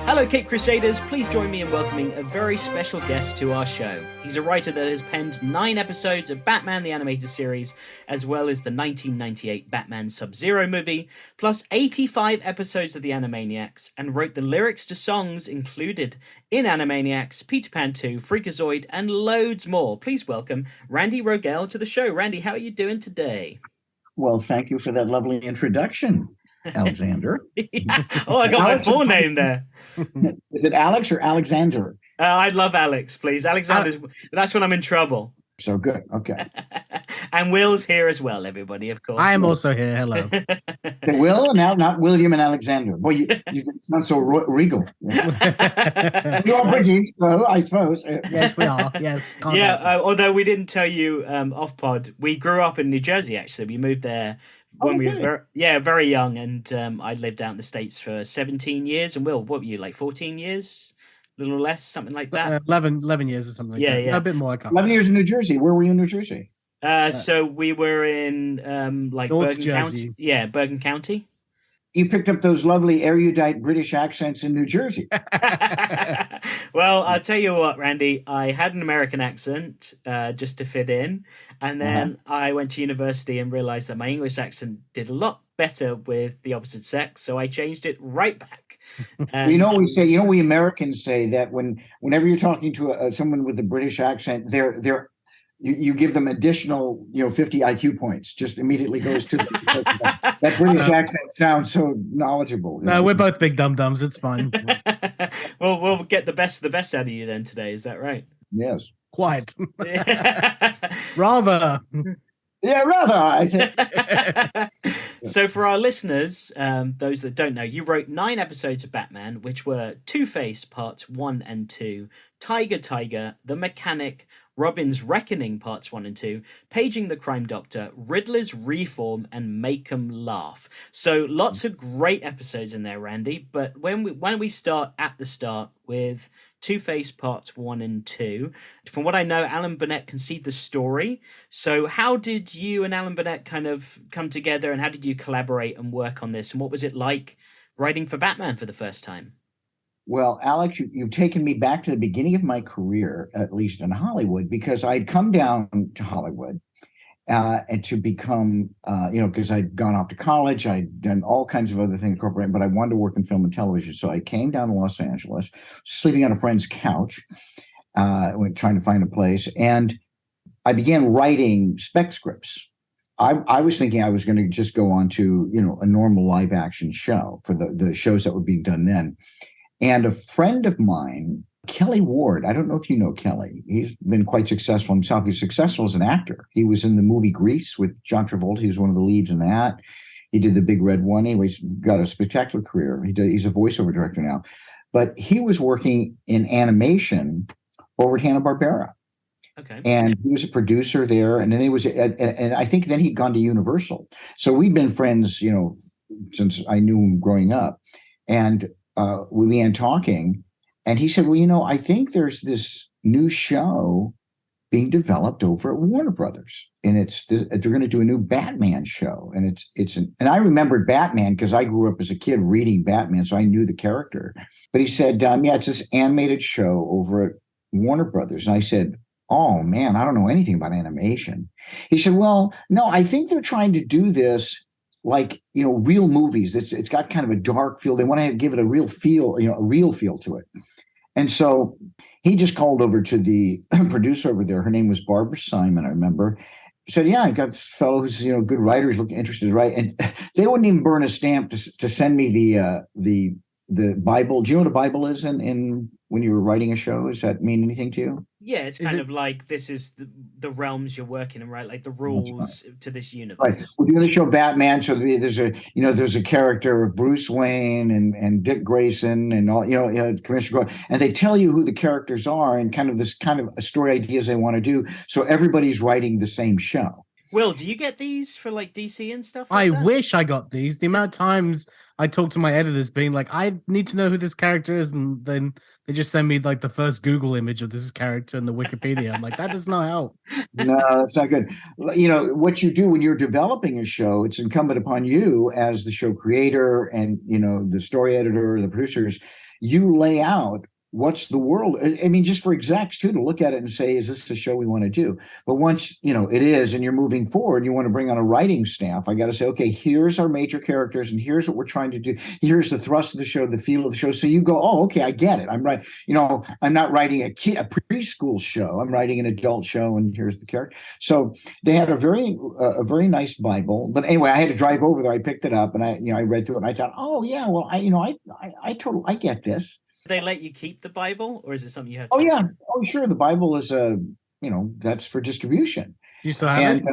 Hello, Cape Crusaders. Please join me in welcoming a very special guest to our show. He's a writer that has penned 9 episodes of Batman the Animated Series, as well as the 1998 Batman Sub-Zero movie, plus 85 episodes of the Animaniacs, and wrote the lyrics to songs included in Animaniacs, Peter Pan 2, Freakazoid, and loads more. Please welcome Randy Rogel to the show. Randy, how are you doing today? Well, thank you for that lovely introduction, Alexander. Yeah. Oh, I got my full name there. Is it Alex or Alexander? I'd love Alex, please. Alexander's, that's when I'm in trouble. So good. Okay. And Will's here as well, everybody, of course. I am also here. Hello. Will, now not William and Alexander. Boy, you sound so regal. Yeah. You are British, so I suppose. Yes, we are. Yes. Although we didn't tell you off pod, we grew up in New Jersey, actually. We moved there when we were very young, and I lived out in the States for 17 years. And Will, what were you, like 14 years? A little less, something like that? 11 years or something like that. Yeah. A bit more. 11 years in New Jersey. Where were you in New Jersey? So we were in North Bergen Jersey. County. Yeah, Bergen County. You picked up those lovely erudite British accents in New Jersey. Well, I'll tell you what, Randy, I had an American accent just to fit in. And then I went to university and realized that my English accent did a lot better with the opposite sex. So I changed it right back. We Americans say that whenever you're talking to someone with a British accent, you give them additional, 50 IQ points. Just immediately goes to that British accent sounds so knowledgeable. No, we're both big dum-dums. It's fine. Well, we'll get the best out of you then today. Is that right? Yes. Quite. Rather. Yeah, rather. I said. So for our listeners, those that don't know, you wrote 9 episodes of Batman, which were Two-Face Parts 1 and 2, Tiger, The Mechanic, Robin's Reckoning Parts 1 and 2, Paging the Crime Doctor, Riddler's Reform, and Make 'em Laugh. So lots of great episodes in there, Randy. But why don't we start at the start with Two-Face Parts 1 and 2. From what I know, Alan Burnett conceived the story. So how did you and Alan Burnett kind of come together, and how did you collaborate and work on this? And what was it like writing for Batman for the first time? Well, Alex, you've taken me back to the beginning of my career, at least in Hollywood, because I'd come down to Hollywood and to become, because I'd gone off to college, I'd done all kinds of other things, corporate, but I wanted to work in film and television. So I came down to Los Angeles, sleeping on a friend's couch, trying to find a place. And I began writing spec scripts. I was thinking I was going to just go on to, a normal live action show for the shows that were being done then. And a friend of mine, Kelly Ward, I don't know if you know Kelly. He's been quite successful himself. He's successful as an actor. He was in the movie Grease with John Travolta. He was one of the leads in that. He did the Big Red One. Anyways, got a spectacular career. He's a voiceover director now. But he was working in animation over at Hanna-Barbera. Okay. And he was a producer there. And then and I think then he'd gone to Universal. So we'd been friends, since I knew him growing up. And we began talking, and he said, well, I think there's this new show being developed over at Warner Brothers, and they're going to do a new Batman show. And and I remembered Batman because I grew up as a kid reading Batman, so I knew the character. But he said, it's this animated show over at Warner Brothers. And I said, oh man, I don't know anything about animation. He said, well, no, I think they're trying to do this like, real movies. It's got kind of a dark feel. They want to give it a real feel, a real feel to it. And so he just called over to the producer over there. Her name was Barbara Simon, I remember. He said, yeah, I got this fellow who's, good writer, who's looking interested to write. And they wouldn't even burn a stamp to send me the Bible. Do you know what a Bible is in when you were writing a show? Does that mean anything to you? Yeah, it's kind of like this is the realms you're working in, right? Like the rules to this universe. Right. We're doing the show Batman, so there's a character of Bruce Wayne and Dick Grayson and all, Commissioner Gordon, and they tell you who the characters are and kind of this kind of story ideas they want to do. So everybody's writing the same show. Will, do you get these for like DC and stuff? I wish I got these. The amount of times I talk to my editors being like, I need to know who this character is, and then they just send me like the first Google image of this character in the Wikipedia. I'm like, that does not help. No, that's not good. What you do when you're developing a show, it's incumbent upon you as the show creator and, the story editor, the producers, you lay out what's the world. I mean, just for execs too, to look at it and say, is this the show we want to do? But once, it is, and you're moving forward, you want to bring on a writing staff. I got to say, okay, here's our major characters, and here's what we're trying to do. Here's the thrust of the show, the feel of the show. So you go, oh, okay, I get it. I'm right. I'm not writing a preschool show. I'm writing an adult show, and here's the character. So they had a very nice Bible. But anyway, I had to drive over there. I picked it up, and I read through it, and I thought, oh yeah, well, I totally, I get this. They let you keep the Bible, or is it something you have to? Oh yeah, oh sure. The Bible is that's for distribution. You still have it?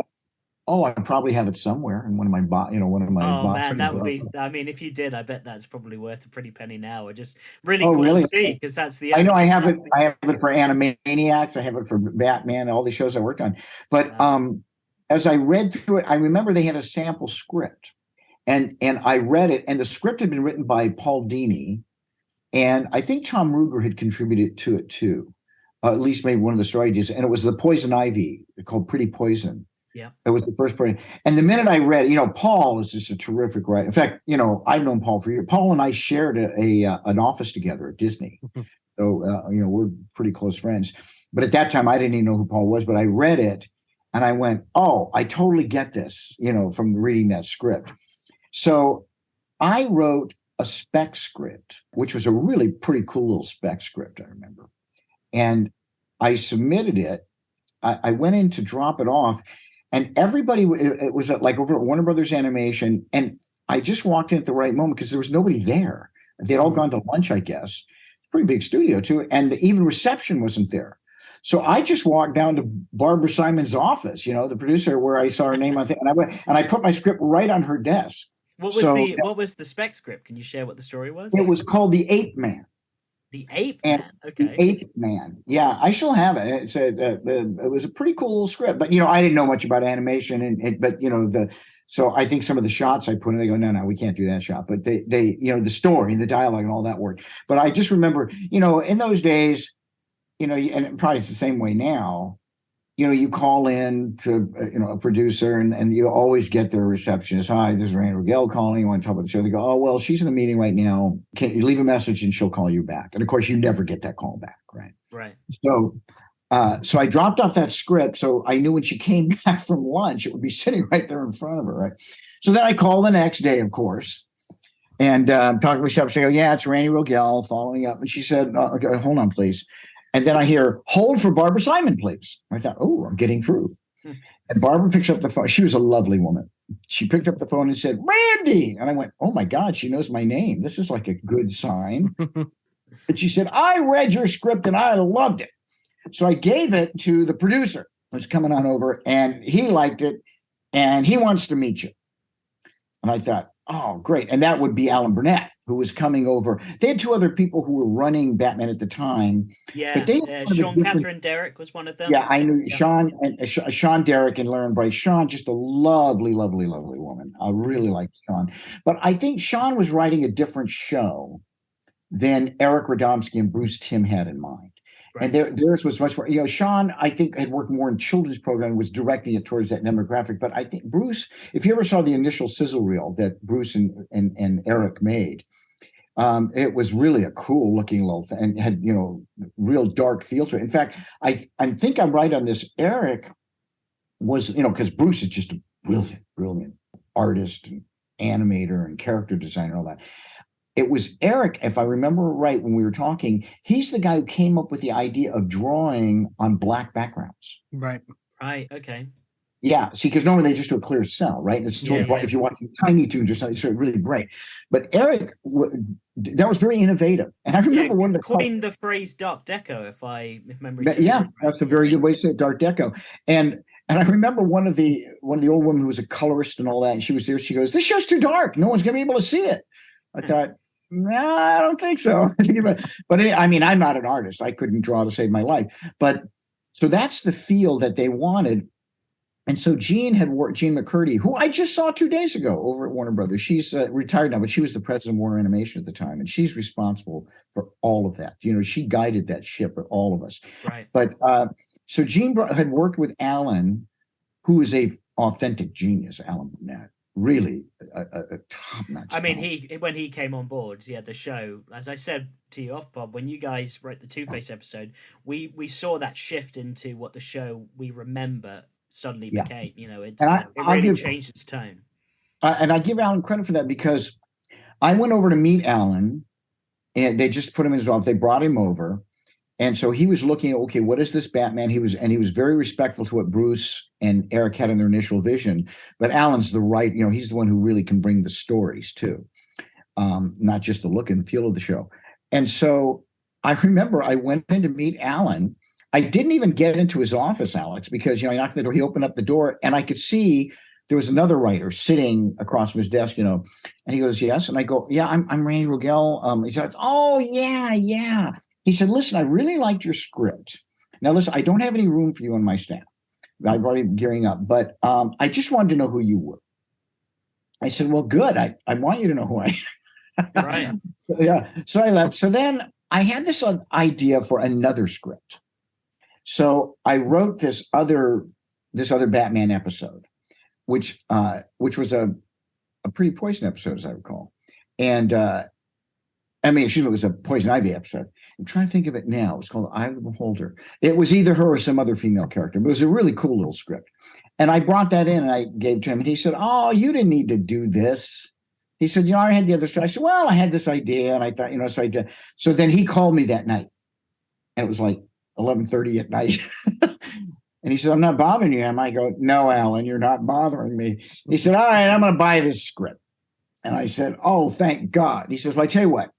I probably have it somewhere in one of my Oh man, that would be. I mean, if you did, I bet that's probably worth a pretty penny now. Or just really cool to see, because that's the. I know I have it. I have it for Animaniacs. I have it for Batman. All the shows I worked on. But as I read through it, I remember they had a sample script, and I read it, and the script had been written by Paul Dini. And I think Tom Ruger had contributed to it too, at least maybe one of the story ideas. And it was the Poison Ivy called Pretty Poison. Yeah, it was the first part. And the minute I read, Paul is just a terrific writer. In fact, I've known Paul for years. Paul and I shared an office together at Disney, so we're pretty close friends. But at that time, I didn't even know who Paul was. But I read it, and I went, "Oh, I totally get this," from reading that script. So I wrote a spec script, which was a really pretty cool little spec script, I remember. And I submitted it. I went in to drop it off, and everybody, it was like over at Warner Brothers Animation, and I just walked in at the right moment because there was nobody there. They'd all gone to lunch, I guess. Pretty big studio too, and even reception wasn't there. So I just walked down to Barbara Simon's office, the producer, where I saw her name on thing, and I went and I put my script right on her desk. What was the spec script? Can you share what the story was? It was called The Ape Man. The Ape Man. Okay. The Ape Man. Yeah, I still have it. It said it was a pretty cool little script, but I didn't know much about animation, so I think some of the shots I put in, they go, no, we can't do that shot. But they the story and the dialogue and all that work. But I just remember, in those days, and probably it's the same way now. You call in to a producer, and you always get their receptionist. Hi, this is Randy Rogel calling. You want to talk about the show? They go, oh well, she's in the meeting right now. Can you leave a message and she'll call you back? And of course, you never get that call back, right? Right. So I dropped off that script, so I knew when she came back from lunch, it would be sitting right there in front of her, right? So then I call the next day, of course, and talking to the receptionist. I go, yeah, it's Randy Rogel following up, and she said, okay, hold on, please. And then I hear, hold for Barbara Simon, please. I thought, oh, I'm getting through. And Barbara picks up the phone. She was a lovely woman. She picked up the phone and said, Randy. And I went, oh my God, she knows my name. This is like a good sign. And she said, I read your script and I loved it. So I gave it to the producer who's coming on over, and he liked it, and he wants to meet you. And I thought, oh, great. And that would be Alan Burnett, who was coming over. They had two other people who were running Batman at the time. Yeah, Sean Catherine Derrick was one of them. Yeah, I knew Sean Derrick and Lauren Bryce. Sean, just a lovely, lovely, lovely woman. I really liked Sean. But I think Sean was writing a different show than Eric Radomski and Bruce Timm had in mind. Right. And theirs was much more, Sean, I think, had worked more in children's program, was directing it towards that demographic. But I think Bruce, if you ever saw the initial sizzle reel that Bruce and Eric made, it was really a cool looking little thing, and had, real dark feel to it. In fact, I think I'm right on this. Eric was, because Bruce is just a brilliant artist and animator and character designer and all that. It was Eric, if I remember right, when we were talking, he's the guy who came up with the idea of drawing on black backgrounds. Right. Right. Okay. Yeah. See, because normally they just do a clear cell, right? And it's so bright. If you watch Tiny Toons or something, it's really bright. But Eric, that was very innovative. And I remember one of the coined the phrase dark deco, if memory serves. Yeah, that's a very good way to say it, dark deco. And I remember one of the old women who was a colorist and all that, and she was there. She goes, "This show's too dark. No one's going to be able to see it." I thought, no, I don't think so. But I mean, I'm not an artist. I couldn't draw to save my life. But so that's the feel that they wanted. And so Jean McCurdy, who I just saw 2 days ago over at Warner Brothers. She's retired now, but she was the president of Warner Animation at the time. And she's responsible for all of that. She guided that ship with all of us. Right. But so Jean had worked with Alan, who is a authentic genius, Alan Burnett. really a top-notch I mean, talent. when he came on board, the show, as I said to you off, Bob, when you guys wrote the Two-Face episode, we saw that shift into what the show we remember suddenly Yeah, became. and It really changed its tone. I give Alan credit for that, because I went over to meet Alan, and they just put him in his office. They brought him over, and so he was looking at, okay, what is this Batman? He was very respectful to what Bruce and Eric had in their initial vision. But Alan's he's the one who really can bring the stories too, not just the look and feel of the show. And so I remember I went in to meet Alan. I didn't even get into his office, Alex, because I knocked on the door. He opened up the door, and I could see there was another writer sitting across from his desk, and he goes, yes. And I go, yeah, I'm Randy Rogel. He said, oh, yeah. He said, listen, I really liked your script. Now, listen, I don't have any room for you on my staff. I'm already gearing up, but I just wanted to know who you were. I said, well, good. I want you to know who I am. Right. Yeah. So I left. So then I had this idea for another script. So I wrote this other Batman episode, which was a pretty Poison episode, as I recall. And it was a Poison Ivy episode. I'm trying to think of it now. It's called Eye of the Beholder. It was either her or some other female character, but it was a really cool little script. And I brought that in and I gave to him, and he said, oh, you didn't need to do this. He said, I had the other script. I said, well, I had this idea, and I thought, so I did. So then he called me that night, and it was like 11:30 at night. And he said, I'm not bothering you, am I? I go, no, Alan, you're not bothering me. He said, all right, I'm going to buy this script. And I said, oh, thank God. He says, well, I tell you what,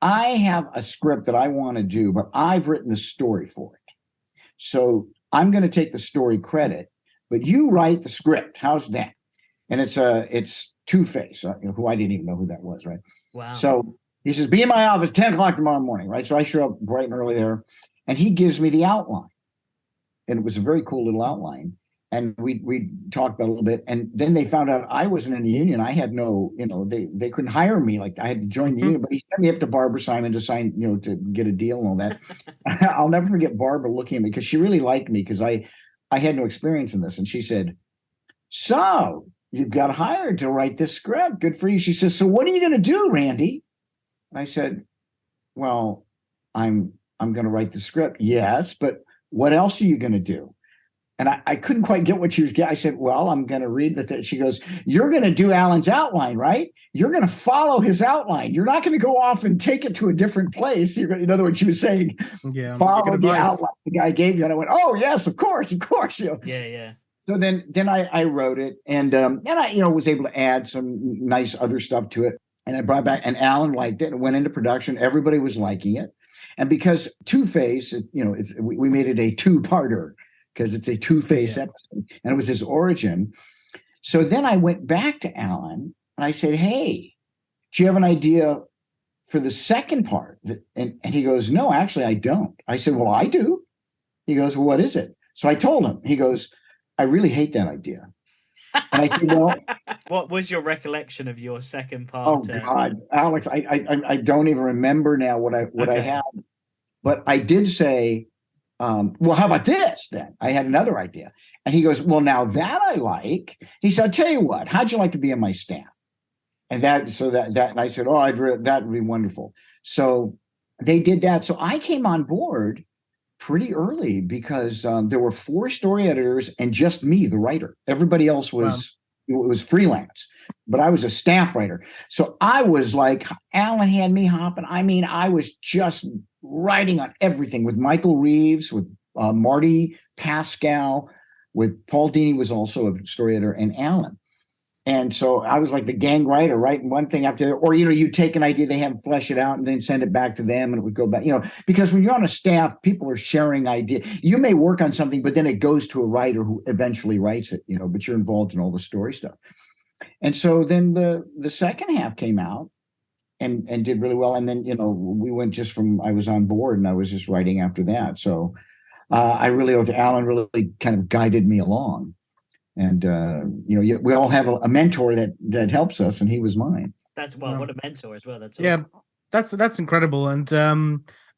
I have a script that I want to do, but I've written the story for it. So I'm going to take the story credit, but you write the script. How's that? And it's Two-Face, who I didn't even know who that was, right? Wow. So he says, be in my office 10 o'clock tomorrow morning, right? So I show up bright and early there, and he gives me the outline. And it was a very cool little outline. And we talked about it a little bit. And then they found out I wasn't in the union. I had no, they couldn't hire me. Like, I had to join the union, but he sent me up to Barbara Simon to sign, to get a deal and all that. I'll never forget Barbara looking at me, because she really liked me, because I had no experience in this. And she said, so you got hired to write this script. Good for you. She says, so what are you going to do, Randy? And I said, well, I'm going to write the script. Yes, but what else are you going to do? And I couldn't quite get what she was getting. I said, well, I'm going to read the thing. She goes, you're going to do Alan's outline, right? You're going to follow his outline. You're not going to go off and take it to a different place. In other words, she was saying, follow the outline the guy gave you. And I went, oh, yes, of course. Yeah. So then I wrote it, and I was able to add some nice other stuff to it. And I brought back, and Alan liked it. It went into production. Everybody was liking it. And because Two-Face, we made it a two-parter, because it's a Two-Face episode, and it was his origin. So then I went back to Alan and I said, hey, do you have an idea for the second part? And he goes, no, actually, I don't. I said, well, I do. He goes, well, what is it? So I told him. He goes, I really hate that idea. And I said, well, what was your recollection of your second part? Oh God, Alex, I don't even remember now what I had, but I did say, well, how about this then? I had another idea. And he goes, well, now that I like. He said, I'll tell you what, how'd you like to be on my staff? And and I said, oh, that would be wonderful. So they did that. So I came on board pretty early, because there were 4 story editors and just me, the writer. Everybody else was freelance, but I was a staff writer. So I was like, Alan had me hopping. I mean, I was just writing on everything with Michael Reeves, with Marty Pascal, with Paul Dini was also a story editor, and Alan. And so I was like the gang writer, writing one thing after the other. Or, you take an idea, they have flesh it out and then send it back to them, and it would go back, because when you're on a staff, people are sharing ideas. You may work on something, but then it goes to a writer who eventually writes it, but you're involved in all the story stuff. And so then the second half came out and did really well. And then, we went just from, I was on board and I was just writing after that. So I really owe to Alan, really kind of guided me along. And we all have a mentor that helps us, and he was mine. That's what a mentor as well. That's awesome. That's incredible. And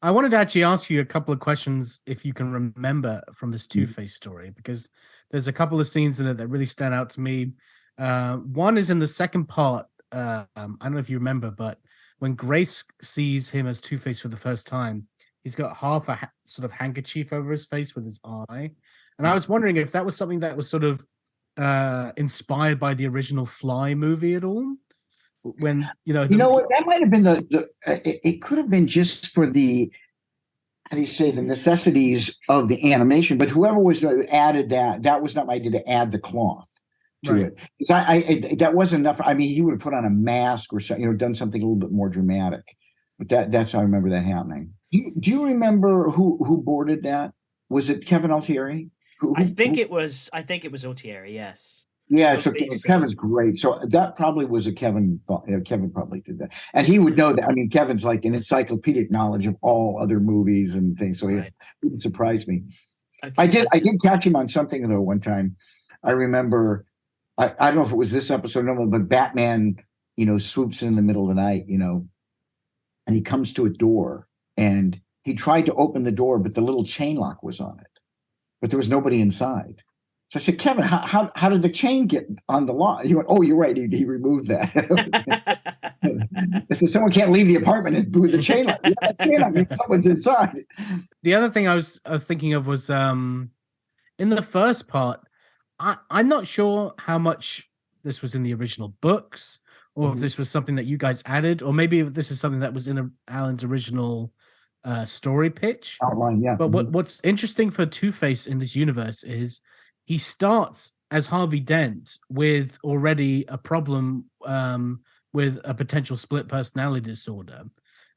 I wanted to actually ask you a couple of questions, if you can remember, from this Two-Face story, because there's a couple of scenes in it that really stand out to me. One is in the second part. I don't know if you remember, but when Grace sees him as Two-Face for the first time, he's got half a sort of handkerchief over his face with his eye. And I was wondering if that was something that was sort of inspired by the original Fly movie at all. When you know what, that might have been it could have been just for the, how do you say, the necessities of the animation, but whoever was added that was not my idea to add the cloth to it, because I that wasn't enough. I mean, he would have put on a mask or something, done something a little bit more dramatic. But that's how I remember that happening. Do you remember who boarded that? Was it Kevin Altieri? I think it was Altieri. Yes. Yeah, so Kevin's great. So that probably was a Kevin. Kevin probably did that, and he would know that. I mean, Kevin's like an encyclopedic knowledge of all other movies and things. So it didn't surprise me. Okay. I did catch him on something though one time. I remember. I don't know if it was this episode, but Batman, swoops in the middle of the night, and he comes to a door, and he tried to open the door, but the little chain lock was on it, but there was nobody inside. So I said, Kevin, how did the chain get on the lock? He went, oh, you're right. He removed that. I said, someone can't leave the apartment and move the chain lock. Yeah, the chain lock means someone's inside. The other thing I was thinking of was in the first part, I'm not sure how much this was in the original books, or if this was something that you guys added, or maybe if this is something that was in Alan's original story pitch. Outline, yeah. But what's interesting for Two-Face in this universe is he starts as Harvey Dent with already a problem with a potential split personality disorder.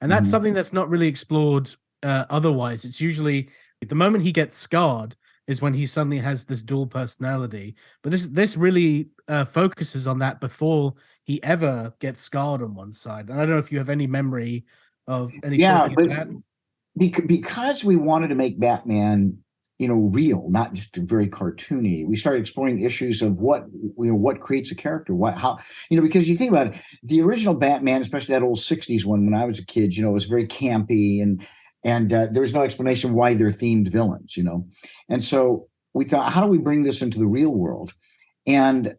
And that's something that's not really explored otherwise. It's usually the moment he gets scarred is when he suddenly has this dual personality. But this really focuses on that before he ever gets scarred on one side. And I don't know if you have any memory of any. Yeah, but because we wanted to make Batman, real, not just very cartoony, we started exploring issues of what creates a character, because you think about it, the original Batman, especially that old 60s one when I was a kid, was very campy and there was no explanation why they're themed villains, and so we thought, how do we bring this into the real world? And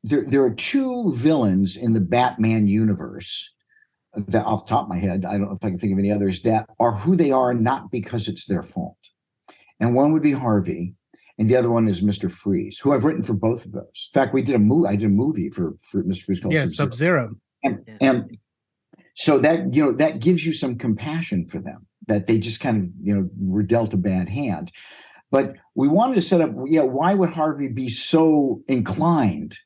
there are two villains in the Batman universe that, off the top of my head, I don't know if I can think of any others, that are who they are, not because it's their fault. And one would be Harvey, and the other one is Mr. Freeze, who I've written for both of those. In fact, I did a movie for Mr. Freeze called Sub-Zero. And so that that gives you some compassion for them, that they just kind of were dealt a bad hand. But we wanted to set up, why would Harvey be so inclined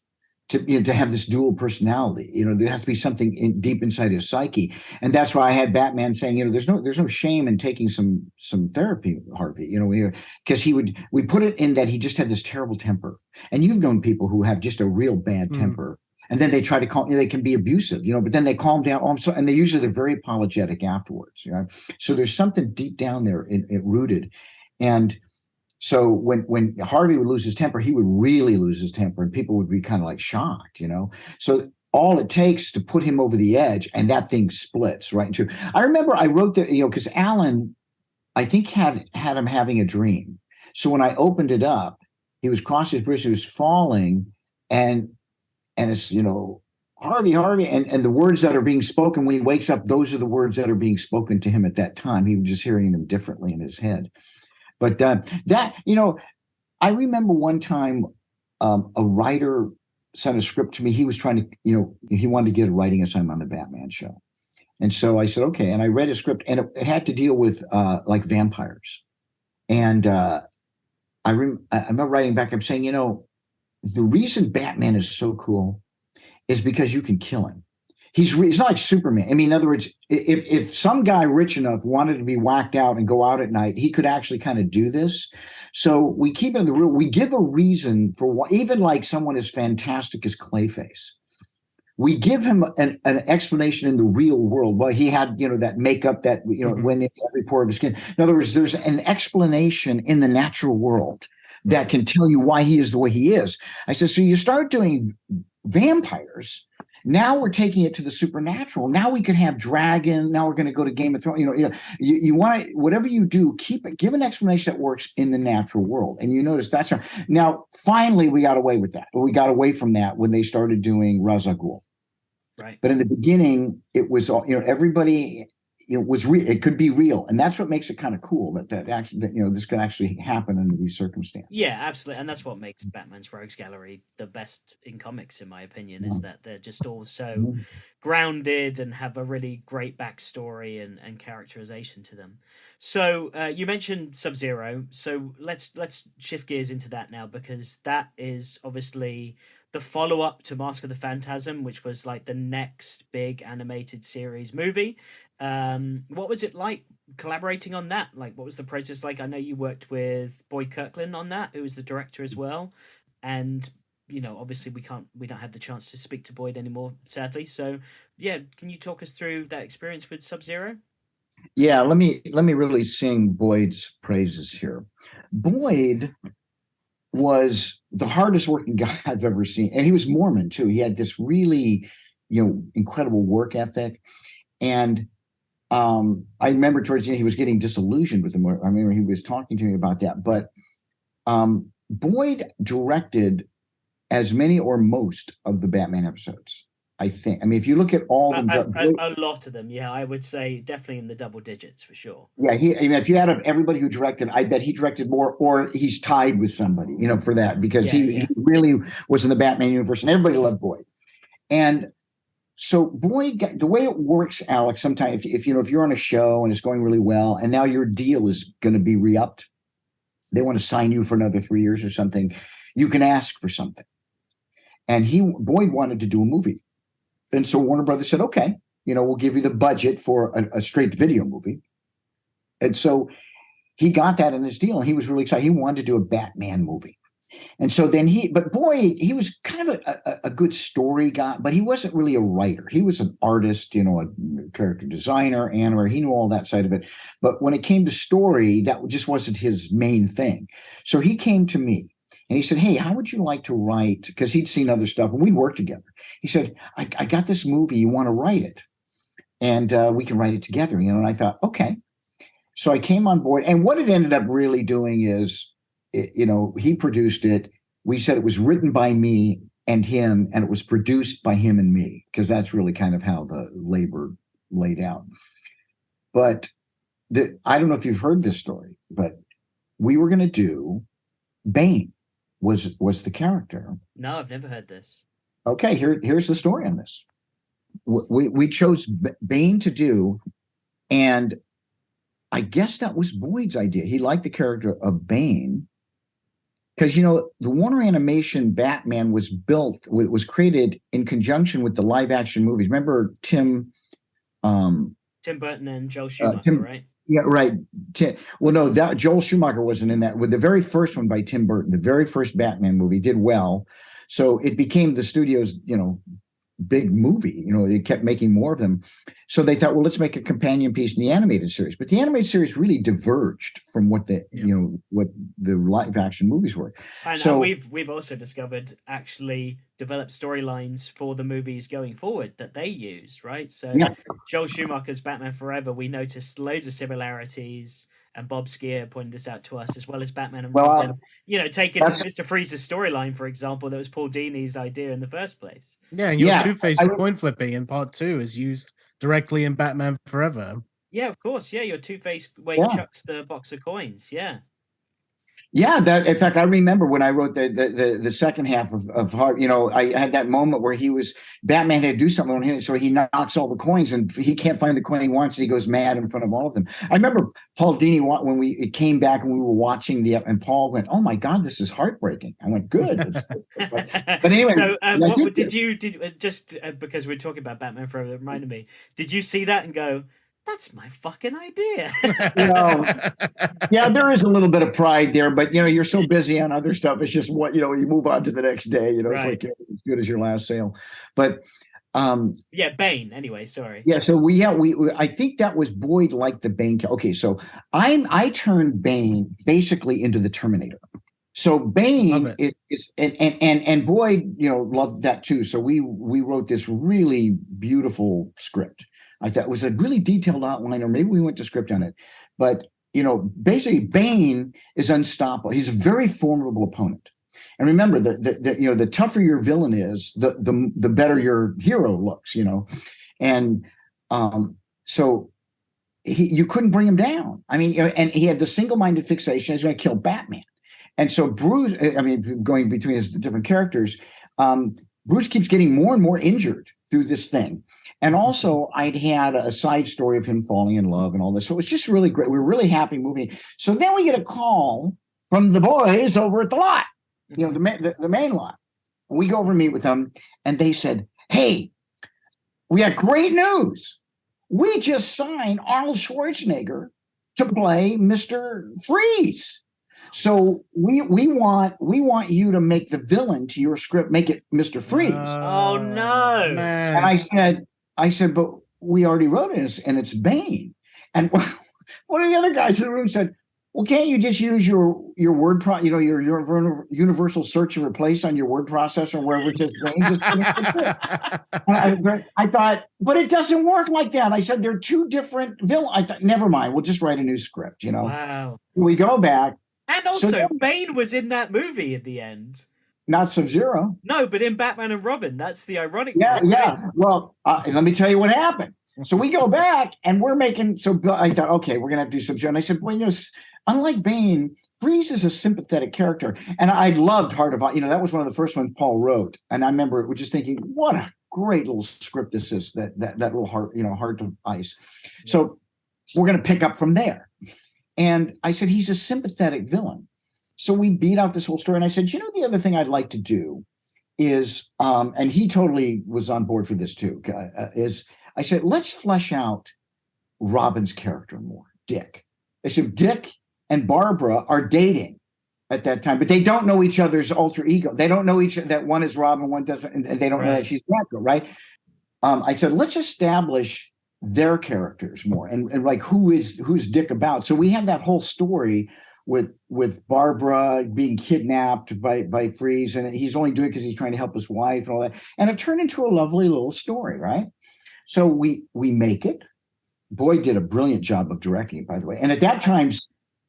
to have this dual personality? There has to be something deep inside his psyche, and that's why I had Batman saying, there's no shame in taking some therapy, Harvey. Because we put it in that he just had this terrible temper, and you've known people who have just a real bad temper, and then they try to calm. They can be abusive, but then they calm down. Oh, I'm sorry, and they usually they're very apologetic afterwards. So there's something deep down there rooted, and. So when Harvey would lose his temper, he would really lose his temper, and people would be kind of like shocked, So all it takes to put him over the edge, and that thing splits right into. I remember I wrote that, because Alan, I think had him having a dream. So when I opened it up, he was crossing his bridge, he was falling, and it's Harvey, and the words that are being spoken when he wakes up, those are the words that are being spoken to him at that time. He was just hearing them differently in his head. But I remember one time a writer sent a script to me. He was trying to, he wanted to get a writing assignment on the Batman show. And so I said, okay. And I read a script, and it had to deal with like vampires. And I remember writing back, I'm saying, the reason Batman is so cool is because you can kill him. He's not like Superman. I mean, in other words, if some guy rich enough wanted to be whacked out and go out at night, he could actually kind of do this. So we keep it in the real. We give a reason for why, even like someone as fantastic as Clayface. We give him an explanation in the real world. Well, he had, that makeup that, went into every pore of his skin. In other words, there's an explanation in the natural world that can tell you why he is the way he is. I said, so you start doing vampires, Now we're taking it to the supernatural. Now we can have dragon. Now we're going to go to Game of Thrones. You want to, whatever you do, give an explanation that works in the natural world. And you notice that's now finally we got away with that. We got away from that when they started doing Ra's al Ghul. Right. But in the beginning, it was all, everybody. It was real. It could be real, and that's what makes it kind of cool that actually this could actually happen under these circumstances. Yeah, absolutely, and that's what makes Batman's Rogues Gallery the best in comics, in my opinion, is that they're just all so grounded and have a really great backstory and characterization to them. So you mentioned Sub-Zero, so let's shift gears into that now, because that is obviously the follow-up to Mask of the Phantasm, which was like the next big animated series movie. What was it like collaborating on that? Like, what was the process like? I know you worked with Boyd Kirkland on that, who was the director as well. And, obviously we don't have the chance to speak to Boyd anymore, sadly. So yeah, can you talk us through that experience with Sub-Zero? Yeah, let me really sing Boyd's praises here. Boyd was the hardest working guy I've ever seen. And he was Mormon too. He had this really, incredible work ethic. And I remember towards the end, he was getting disillusioned with him. I remember he was talking to me about that. But Boyd directed as many or most of the Batman episodes, I think. I mean, if you look at all a lot of them, yeah, I would say definitely in the double digits for sure. Yeah, if you add up everybody who directed, I bet he directed more, or he's tied with somebody, for that, because he really was in the Batman universe, and everybody loved Boyd. And so Boyd, the way it works, Alex, sometimes if you're on a show and it's going really well, and now your deal is going to be re-upped, they want to sign you for another 3 years or something, you can ask for something. And Boyd wanted to do a movie. And so Warner Brothers said, okay, we'll give you the budget for a straight video movie. And so he got that in his deal, and he was really excited. He wanted to do a Batman movie. And so then but Boyd, he was kind of a good story guy, but he wasn't really a writer. He was an artist, a character designer, animator. He knew all that side of it. But when it came to story, that just wasn't his main thing. So he came to me. And he said, hey, how would you like to write? Because he'd seen other stuff, and we'd work together. He said, I got this movie. You want to write it? And we can write it together. And I thought, okay. So I came on board. And what it ended up really doing is, he produced it. We said it was written by me and him, and it was produced by him and me, because that's really kind of how the labor laid out. But I don't know if you've heard this story, but we were going to do Bane. Was the character. No, I've never heard this. Okay, here's the story on this. We chose Bane to do, and I guess that was Boyd's idea. He liked the character of Bane because, the Warner Animation Batman was created in conjunction with the live action movies. Remember Tim Burton and Joel Schumacher, right? Yeah, right. Well, no, that Joel Schumacher wasn't in that. With the very first one by Tim Burton, the very first Batman movie did well, so it became the studio's, big movie. They kept making more of them, so they thought, well, let's make a companion piece in the animated series. But the animated series really diverged from what the what the live action movies were. And so we've also discovered actually developed storylines for the movies going forward that they used, right? So Joel Schumacher's Batman Forever, we noticed loads of similarities, and Bob Skier pointed this out to us, as well as Batman and Robin. Taking Mr. Freeze's storyline, for example, that was Paul Dini's idea in the first place. Yeah, and your Two-Face coin flipping in part 2 is used directly in Batman Forever. Yeah, of course. Yeah, your Two-Face where he chucks the box of coins. Yeah. Yeah, that. In fact, I remember when I wrote the second half of Heart. I had that moment where Batman had to do something on him, so he knocks all the coins, and he can't find the coin he wants, and he goes mad in front of all of them. I remember Paul Dini when it came back and we were watching and Paul went, "Oh my God, this is heartbreaking." I went, "Good." But anyway, so what did you just because we're talking about Batman Forever, it reminded me? Did you see that and go, that's my fucking idea? Yeah, there is a little bit of pride there, but you're so busy on other stuff. It's just you move on to the next day. It's like as good as your last sale. But Bane. Anyway, sorry. Yeah, so we I think that was Boyd liked the Bane. Okay, so I turned Bane basically into the Terminator. So Love Bane it. is and Boyd, loved that too. So we wrote this really beautiful script. I thought it was a really detailed outline, or maybe we went to script on it. But basically Bane is unstoppable. He's a very formidable opponent. And remember the tougher your villain is, the better your hero looks, And so you couldn't bring him down. I mean, and he had the single-minded fixation, he's going to kill Batman. And so Bruce, I mean, going between his different characters, Bruce keeps getting more and more injured through this thing. And also, I'd had a side story of him falling in love and all this. So it was just really great. We were really happy movie. So then we get a call from the boys over at the lot, the main lot. We go over and meet with them, and they said, "Hey, we got great news. We just signed Arnold Schwarzenegger to play Mr. Freeze. So we want you to make the villain to your script, make it Mr. Freeze." Oh no, man! And I said, but we already wrote it, and it's Bane. And one of the other guys in the room said, "Well, can't you just use your word your universal search and replace on your word processor where it says Bane?" Just I thought, but it doesn't work like that. I said they're two different villains. I thought, never mind, we'll just write a new script. Wow. We go back. And also, Bane was in that movie at the end. Not Sub-Zero. No, but in Batman and Robin. That's the ironic part. Yeah. Well, let me tell you what happened. So we go back, and we're making. So I thought, okay, we're gonna have to do Sub-Zero. And I said, well, unlike Bane, Freeze is a sympathetic character, and I loved Heart of Ice. That was one of the first ones Paul wrote, and I remember just thinking, what a great little script this is. That little Heart of Ice. Yeah. So we're gonna pick up from there. And I said, he's a sympathetic villain. So we beat out this whole story. And I said, the other thing I'd like to do is, and he totally was on board for this too, is I said, let's flesh out Robin's character more, Dick. I said, Dick and Barbara are dating at that time, but they don't know each other's alter ego. They don't know that one is Robin, one doesn't, and they don't know that she's Batgirl, right? I said, let's establish their characters more, and like who's Dick about. So we have that whole story with Barbara being kidnapped by Freeze, and he's only doing it because he's trying to help his wife and all that, and it turned into a lovely little story, right? So we make it. Boyd did a brilliant job of directing it, by the way, and at that time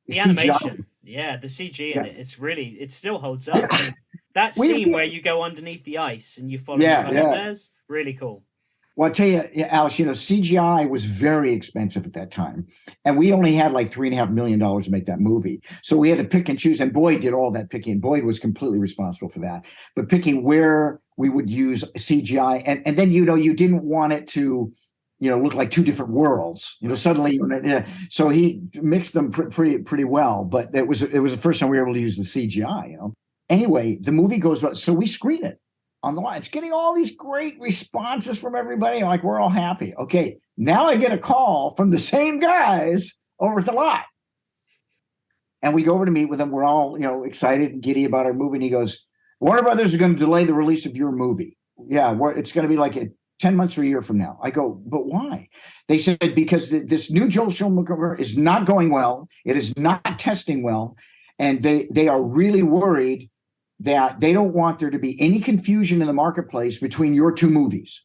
the animation, the CG in it, it still holds up. That scene where you go underneath the ice and you follow the bears, really cool. Well, I'll tell you, Alex, CGI was very expensive at that time. And we only had like $3.5 million to make that movie. So we had to pick and choose. And Boyd did all that picking. Boyd was completely responsible for that. But picking where we would use CGI. And then, you didn't want it to, look like two different worlds. Suddenly. So he mixed them pretty well. But it was the first time we were able to use the CGI, Anyway, the movie goes well. So we screen it on the line. It's getting all these great responses from everybody. Like, we're all happy. Okay, now I get a call from the same guys over at the lot. And we go over to meet with them. We're all, excited and giddy about our movie. And he goes, Warner Brothers are going to delay the release of your movie. Yeah, it's going to be like 10 months or a year from now. I go, but why? They said, because this new Joel Schumacher is not going well. It is not testing well. And they are really worried that they don't want there to be any confusion in the marketplace between your two movies.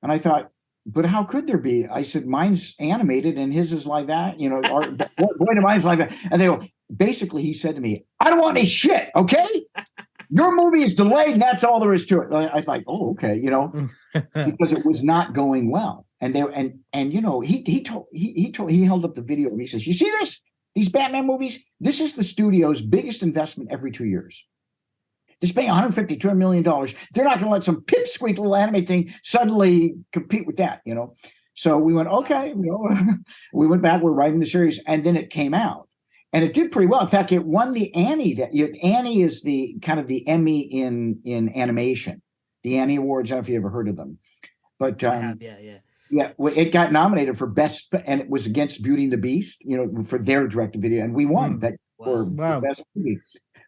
And I thought, but how could there be? I said, mine's animated and his is like that. Mine's like that. And they go, basically, he said to me, I don't want any shit, okay? Your movie is delayed and that's all there is to it. I thought, oh, okay, because it was not going well. And he held up the video and he says, you see this? These Batman movies, this is the studio's biggest investment every 2 years. They're paying $150, $200 million. They're not going to let some pipsqueak little anime thing suddenly compete with that, So we went, okay, we went back, we're writing the series, and then it came out. And it did pretty well. In fact, it won the Annie. Annie is the kind of the Emmy in animation, the Annie Awards. I don't know if you ever heard of them. But I have, yeah. Yeah, well, it got nominated for best, and it was against Beauty and the Beast, for their direct-to-video, and we won for best movie.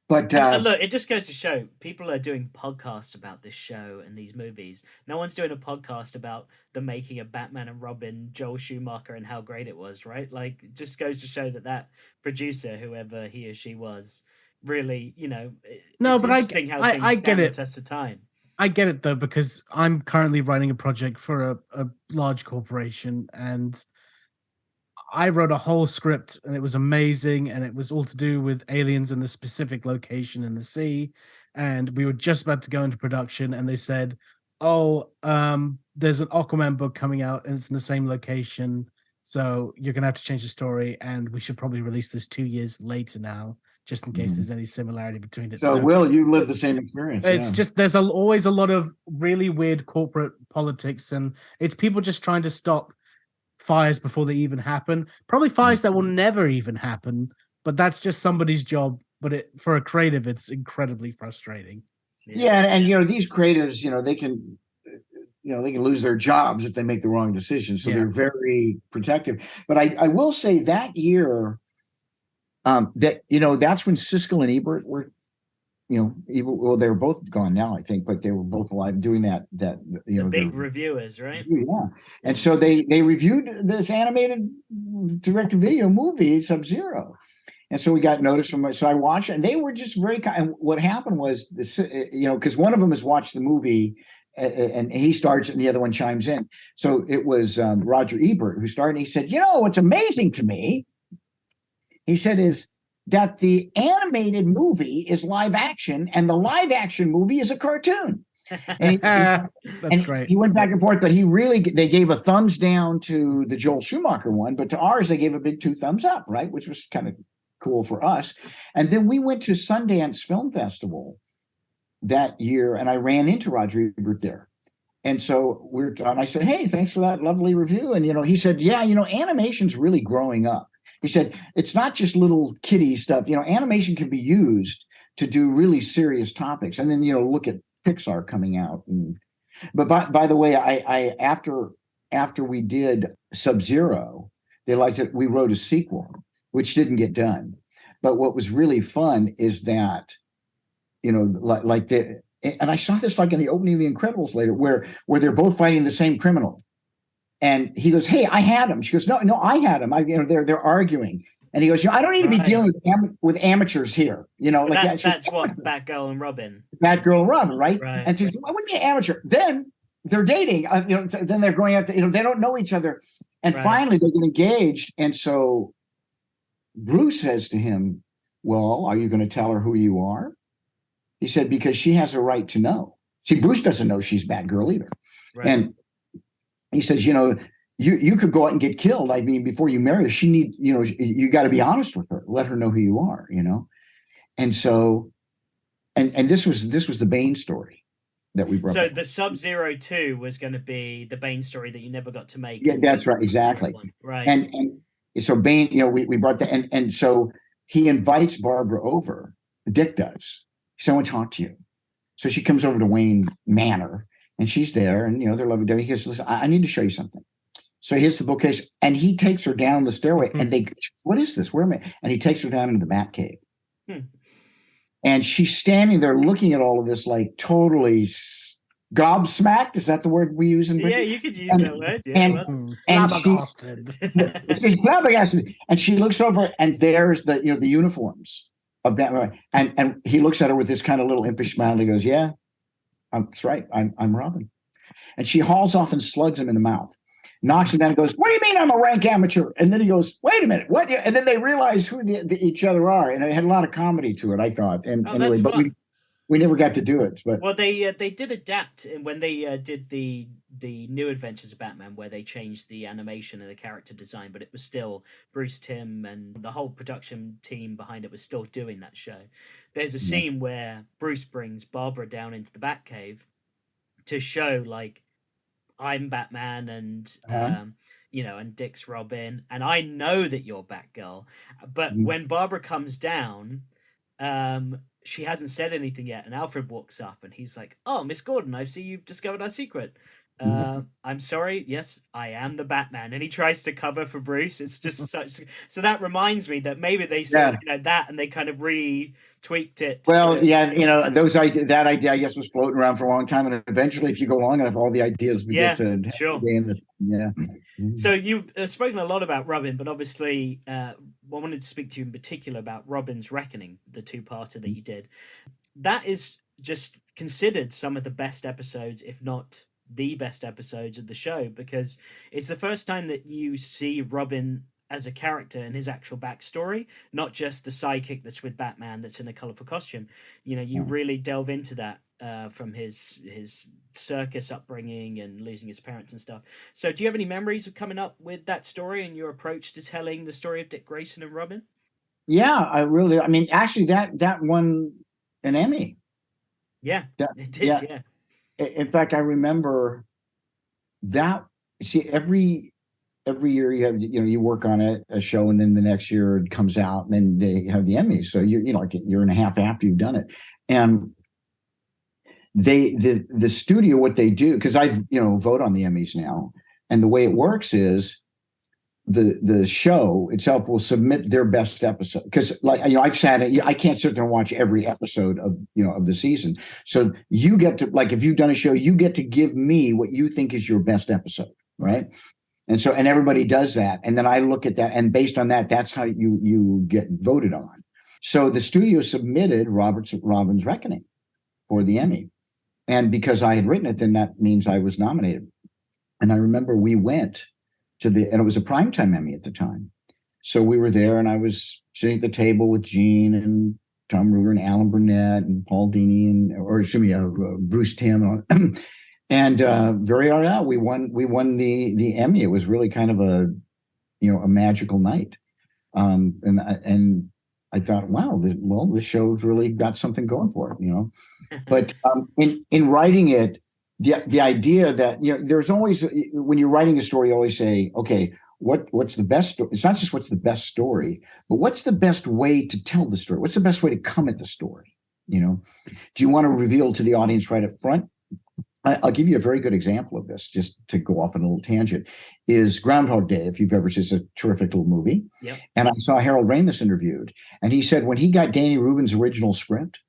But look, it just goes to show people are doing podcasts about this show and these movies. No one's doing a podcast about the making of Batman and Robin, Joel Schumacher, and how great it was, right? Like, it just goes to show that producer, whoever he or she was, really, No, it's but interesting how things I get stand the it. test of time. I get it though, because I'm currently running a project for a large corporation, and I wrote a whole script, and it was amazing, and it was all to do with aliens in the specific location in the sea. And we were just about to go into production, and they said, "Oh, there's an Aquaman book coming out, and it's in the same location, so you're gonna have to change the story, and we should probably release this 2 years later now, just in case there's any similarity between it." So, Will, you lived the same experience. It's just there's always a lot of really weird corporate politics, and it's people just trying to stop fires before they even happen. Probably fires that will never even happen, but that's just somebody's job. But for a creative, it's incredibly frustrating. Yeah, and these creatives, they can lose their jobs if they make the wrong decision. So they're very protective. But I will say that year, that that's when Siskel and Ebert were. Well, they were both gone now, I think, but they were both alive doing that. The big reviewers, right? Yeah, and so they reviewed this animated direct-to-video movie, Sub-Zero, and so we got notice from it. So I watched it, and they were just very kind. And what happened was this, because one of them has watched the movie, and he starts, and the other one chimes in. So it was Roger Ebert who started. And he said, "What's amazing to me," he said, "is that the animated movie is live action and the live action movie is a cartoon." And That's great. He went back and forth, but they gave a thumbs down to the Joel Schumacher one, but to ours, they gave a big 2 thumbs up, right? Which was kind of cool for us. And then we went to Sundance Film Festival that year, and I ran into Roger Ebert there. And so I said, "Hey, thanks for that lovely review." And, he said, "Yeah, animation's really growing up." He said, "It's not just little kiddie stuff. Animation can be used to do really serious topics." And then, look at Pixar coming out. But by the way, I after we did Sub-Zero, they liked it. We wrote a sequel, which didn't get done. But what was really fun is that, and I saw this like in the opening of The Incredibles later, where they're both fighting the same criminal. And he goes, "Hey, I had him." She goes, "No, I had him." They're arguing, and he goes, "I don't need to be dealing with amateurs here." So that's what Batgirl and Robin. Batgirl and Robin, right? Right. And she goes, "I wouldn't be an amateur." Then they're dating. Then they're going out to, they don't know each other, and finally they get engaged. And so Bruce says to him, "Well, are you going to tell her who you are?" He said, "Because she has a right to know." See, Bruce doesn't know she's Batgirl either, and he says, you could go out and get killed. I mean, before you marry her, you got to be honest with her. Let her know who you are, And so, and this was the Bane story that we brought. So the Sub-Zero 2 was going to be the Bane story that you never got to make. Yeah, that's right. Exactly. Right. And so Bane, we brought that. And so he invites Barbara over. Dick does. "Someone talk to you." So she comes over to Wayne Manor. And she's there, and they're loving. He says, "Listen, I need to show you something." So here's the bookcase, and he takes her down the stairway. And "What is this? Where am I?" And he takes her down into the Batcave. And she's standing there looking at all of this, like totally gobsmacked. Is that the word we use in Britain? Yeah, you could use that word. Yeah, she's flabbergasted. And she looks over, and there's the uniforms of Batman. And he looks at her with this kind of little impish smile, and he goes, "Yeah. That's right. I'm Robin." And she hauls off and slugs him in the mouth, knocks him down, and goes, "What do you mean I'm a rank amateur?" And then he goes, "Wait a minute, what?" And then they realize who each other are, and it had a lot of comedy to it, I thought. And anyway, but we never got to do it. But well, they did adapt when they did the New Adventures of Batman, where they changed the animation and the character design, but it was still Bruce Timm, and the whole production team behind it was still doing that show. There's a scene where Bruce brings Barbara down into the Batcave to show, like, I'm Batman, and and Dick's Robin, and I know that you're Batgirl. But when Barbara comes down, she hasn't said anything yet, and Alfred walks up, and he's like, "Oh, Miss Gordon, I see you've discovered our secret. I'm sorry. Yes, I am the Batman." And he tries to cover for Bruce. It's just so that reminds me that maybe they saw that, and they kind of retweaked it. Well, that idea, I guess, was floating around for a long time, and eventually, if you go long enough, all the ideas we get to sure. So you've spoken a lot about Robin, but obviously wanted to speak to you in particular about Robin's Reckoning, the two-parter that you did. That is just considered some of the best episodes, if not the best episodes of the show, because it's the first time that you see Robin as a character and his actual backstory, not just the sidekick that's with Batman that's in a colorful costume. You know, you really delve into that from his circus upbringing and losing his parents and stuff. So do you have any memories of coming up with that story and your approach to telling the story of Dick Grayson and Robin? Yeah, I mean, actually that won an Emmy. Yeah, it did. Yeah. In fact, I remember that. See, every year you work on a show, and then the next year it comes out, and then they have the Emmys. So you're like a year and a half after you've done it, and the studio, what they do, because I vote on the Emmys now, and the way it works is the show itself will submit their best episode, because I've sat I can't sit there and watch every episode of of the season. So you get to, like, if you've done a show, you get to give me what you think is your best episode, right? And so, and everybody does that, and then I look at that, and based on that, that's how you get voted on. So the studio submitted Robin's Reckoning for the Emmy, and because I had written it, then that means I was nominated. And I remember we went and it was a primetime Emmy at the time. So we were there, and I was sitting at the table with Gene and Tom Ruger and Alan Burnett and Paul Dini Bruce Timm. And very early out, we won the Emmy. It was really kind of a magical night. And I thought, wow, this show's really got something going for it, But in writing it, the idea that there's always, when you're writing a story, you always say, okay, what's the best story? It's not just what's the best story, but what's the best way to tell the story? What's the best way to come at the story? Do you want to reveal to the audience right up front? I'll give you a very good example of this, just to go off on a little tangent, is Groundhog Day, if you've ever seen. It's a terrific little movie. Yep. And I saw Harold Ramis interviewed, and he said when he got Danny Rubin's original script,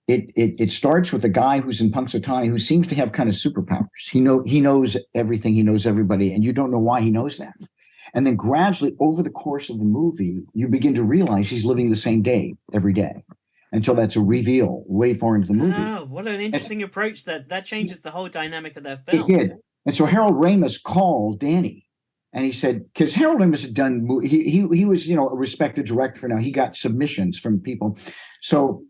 it starts with a guy who's in Punxsutawney who seems to have kind of superpowers. He knows everything, he knows everybody, and you don't know why he knows that. And then gradually, over the course of the movie, you begin to realize he's living the same day every day, until that's a reveal way far into the movie. Oh, what an interesting approach. That changes the whole dynamic of that film. It did. And so Harold Ramis called Danny, and he said, because Harold Ramis had done, he was, a respected director now. He got submissions from people. So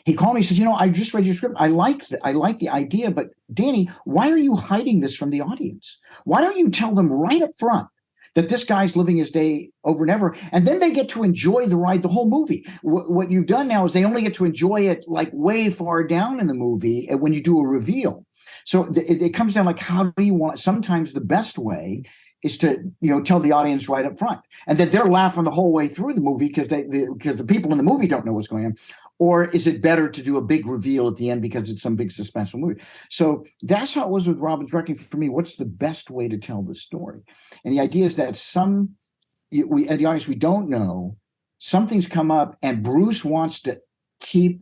he called me, he says, I just read your script. I like the idea, but Danny, why are you hiding this from the audience? Why don't you tell them right up front that this guy's living his day over and ever, and then they get to enjoy the ride, the whole movie. What you've done now is they only get to enjoy it like way far down in the movie when you do a reveal. So it comes down like, how do you want? Sometimes the best way is to tell the audience right up front, and then they're laughing the whole way through the movie because the people in the movie don't know what's going on. Or is it better to do a big reveal at the end because it's some big suspenseful movie? So that's how it was with Robin's Reckoning for me. What's the best way to tell the story? And the idea is that we, at the audience, we don't know. Something's come up, and Bruce wants to keep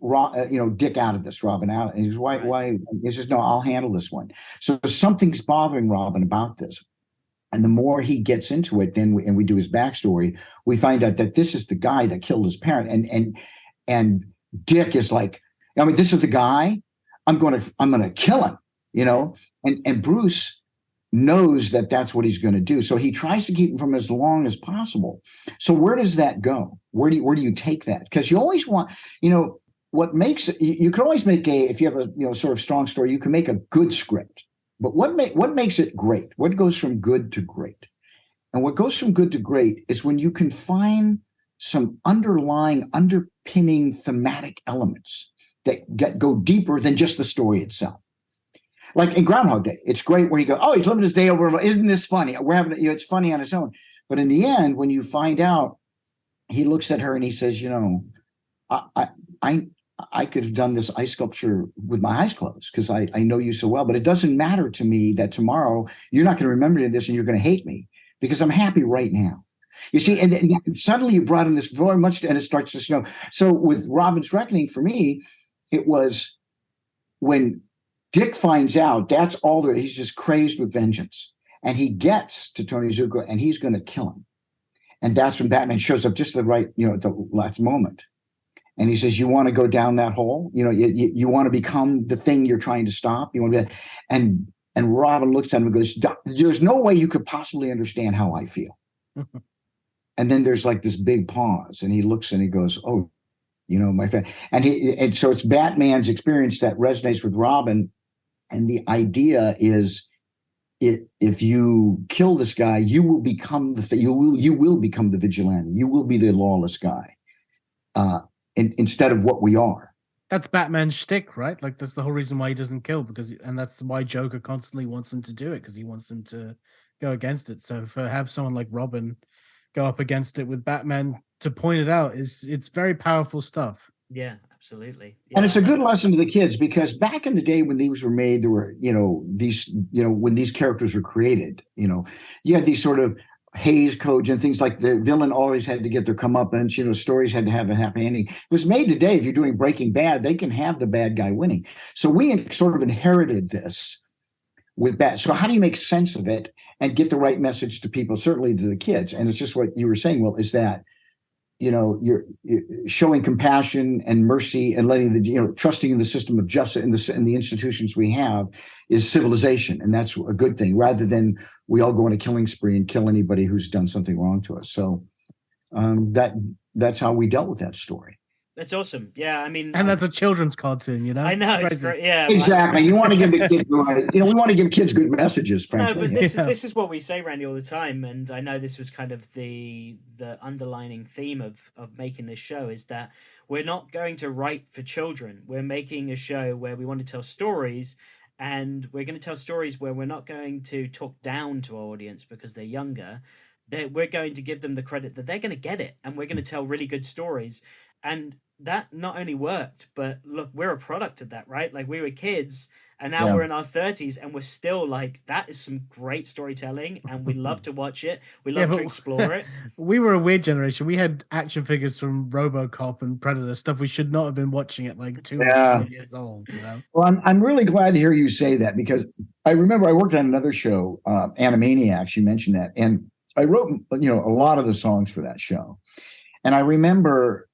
Dick out of this, Robin out. And he's why? He says, no, I'll handle this one. So something's bothering Robin about this. And the more he gets into it, then we do his backstory, we find out that this is the guy that killed his parent. And Dick is like, this is the guy. I'm gonna kill him, And Bruce knows that that's what he's going to do. So he tries to keep him from as long as possible. So where does that go? Where do you take that? Because you always want, what makes it, you can always make if you have a sort of strong story, you can make a good script. But what makes it great? What goes from good to great? And what goes from good to great is when you can find some underpinning thematic elements that go deeper than just the story itself. Like in Groundhog Day, it's great where you go, oh, he's living his day over. Isn't this funny? We're having, it's funny on its own. But in the end, when you find out, he looks at her and he says, I could have done this ice sculpture with my eyes closed because I know you so well, but it doesn't matter to me that tomorrow you're not going to remember this and you're going to hate me because I'm happy right now. You see, and then suddenly you brought in this very much, and it starts to snow. So with Robin's Reckoning, for me, it was when Dick finds out that's all there, he's just crazed with vengeance, and he gets to Tony Zuko and he's going to kill him. And that's when Batman shows up just at the last moment. And he says, you want to go down that hole? You want to become the thing you're trying to stop? You want to be, and Robin looks at him and goes, there's no way you could possibly understand how I feel. And then there's like this big pause, and he looks and he goes, oh, my friend. And so it's Batman's experience that resonates with Robin. And the idea is, if you kill this guy, you will become you will become the vigilante. You will be the lawless guy, instead of what we are. That's Batman's shtick, right? Like, that's the whole reason why he doesn't kill, and that's why Joker constantly wants him to do it, because he wants him to go against it. So have someone like Robin go up against it with Batman to point it out it's very powerful stuff. Yeah, absolutely. Yeah. And it's a good lesson to the kids, because back in the day when these were made, there were, when these characters were created, you had these sort of Hays codes and things, like the villain always had to get their comeuppance, stories had to have a happy ending. It was made today, if you're doing Breaking Bad, they can have the bad guy winning. So we sort of inherited this with Bat. So how do you make sense of it and get the right message to people, certainly to the kids? And it's just what you were saying, Will, is that you're showing compassion and mercy and letting trusting in the system of justice and the institutions we have is civilization. And that's a good thing, rather than we all go on a killing spree and kill anybody who's done something wrong to us. So that's how we dealt with that story. That's awesome. Yeah, I mean, and that's a children's cartoon, I know, it's great. Yeah, exactly. You want to give the kids, we want to give kids good messages, frankly. No, but this is what we say, Randy, all the time, and I know this was kind of the underlining theme of making this show, is that we're not going to write for children. We're making a show where we want to tell stories, and we're going to tell stories where we're not going to talk down to our audience because they're younger. We're going to give them the credit that they're going to get it, and we're going to tell really good stories. And that not only worked, but look, we're a product of that, right? Like, we were kids, and now we're in our 30s, and we're still like, that is some great storytelling, and we love to watch it. We love to explore it. We were a weird generation. We had action figures from RoboCop and Predator, stuff we should not have been watching at like 2 years old. Well, I'm really glad to hear you say that, because I remember I worked on another show, Animaniacs. You mentioned that, and I wrote a lot of the songs for that show, and I remember,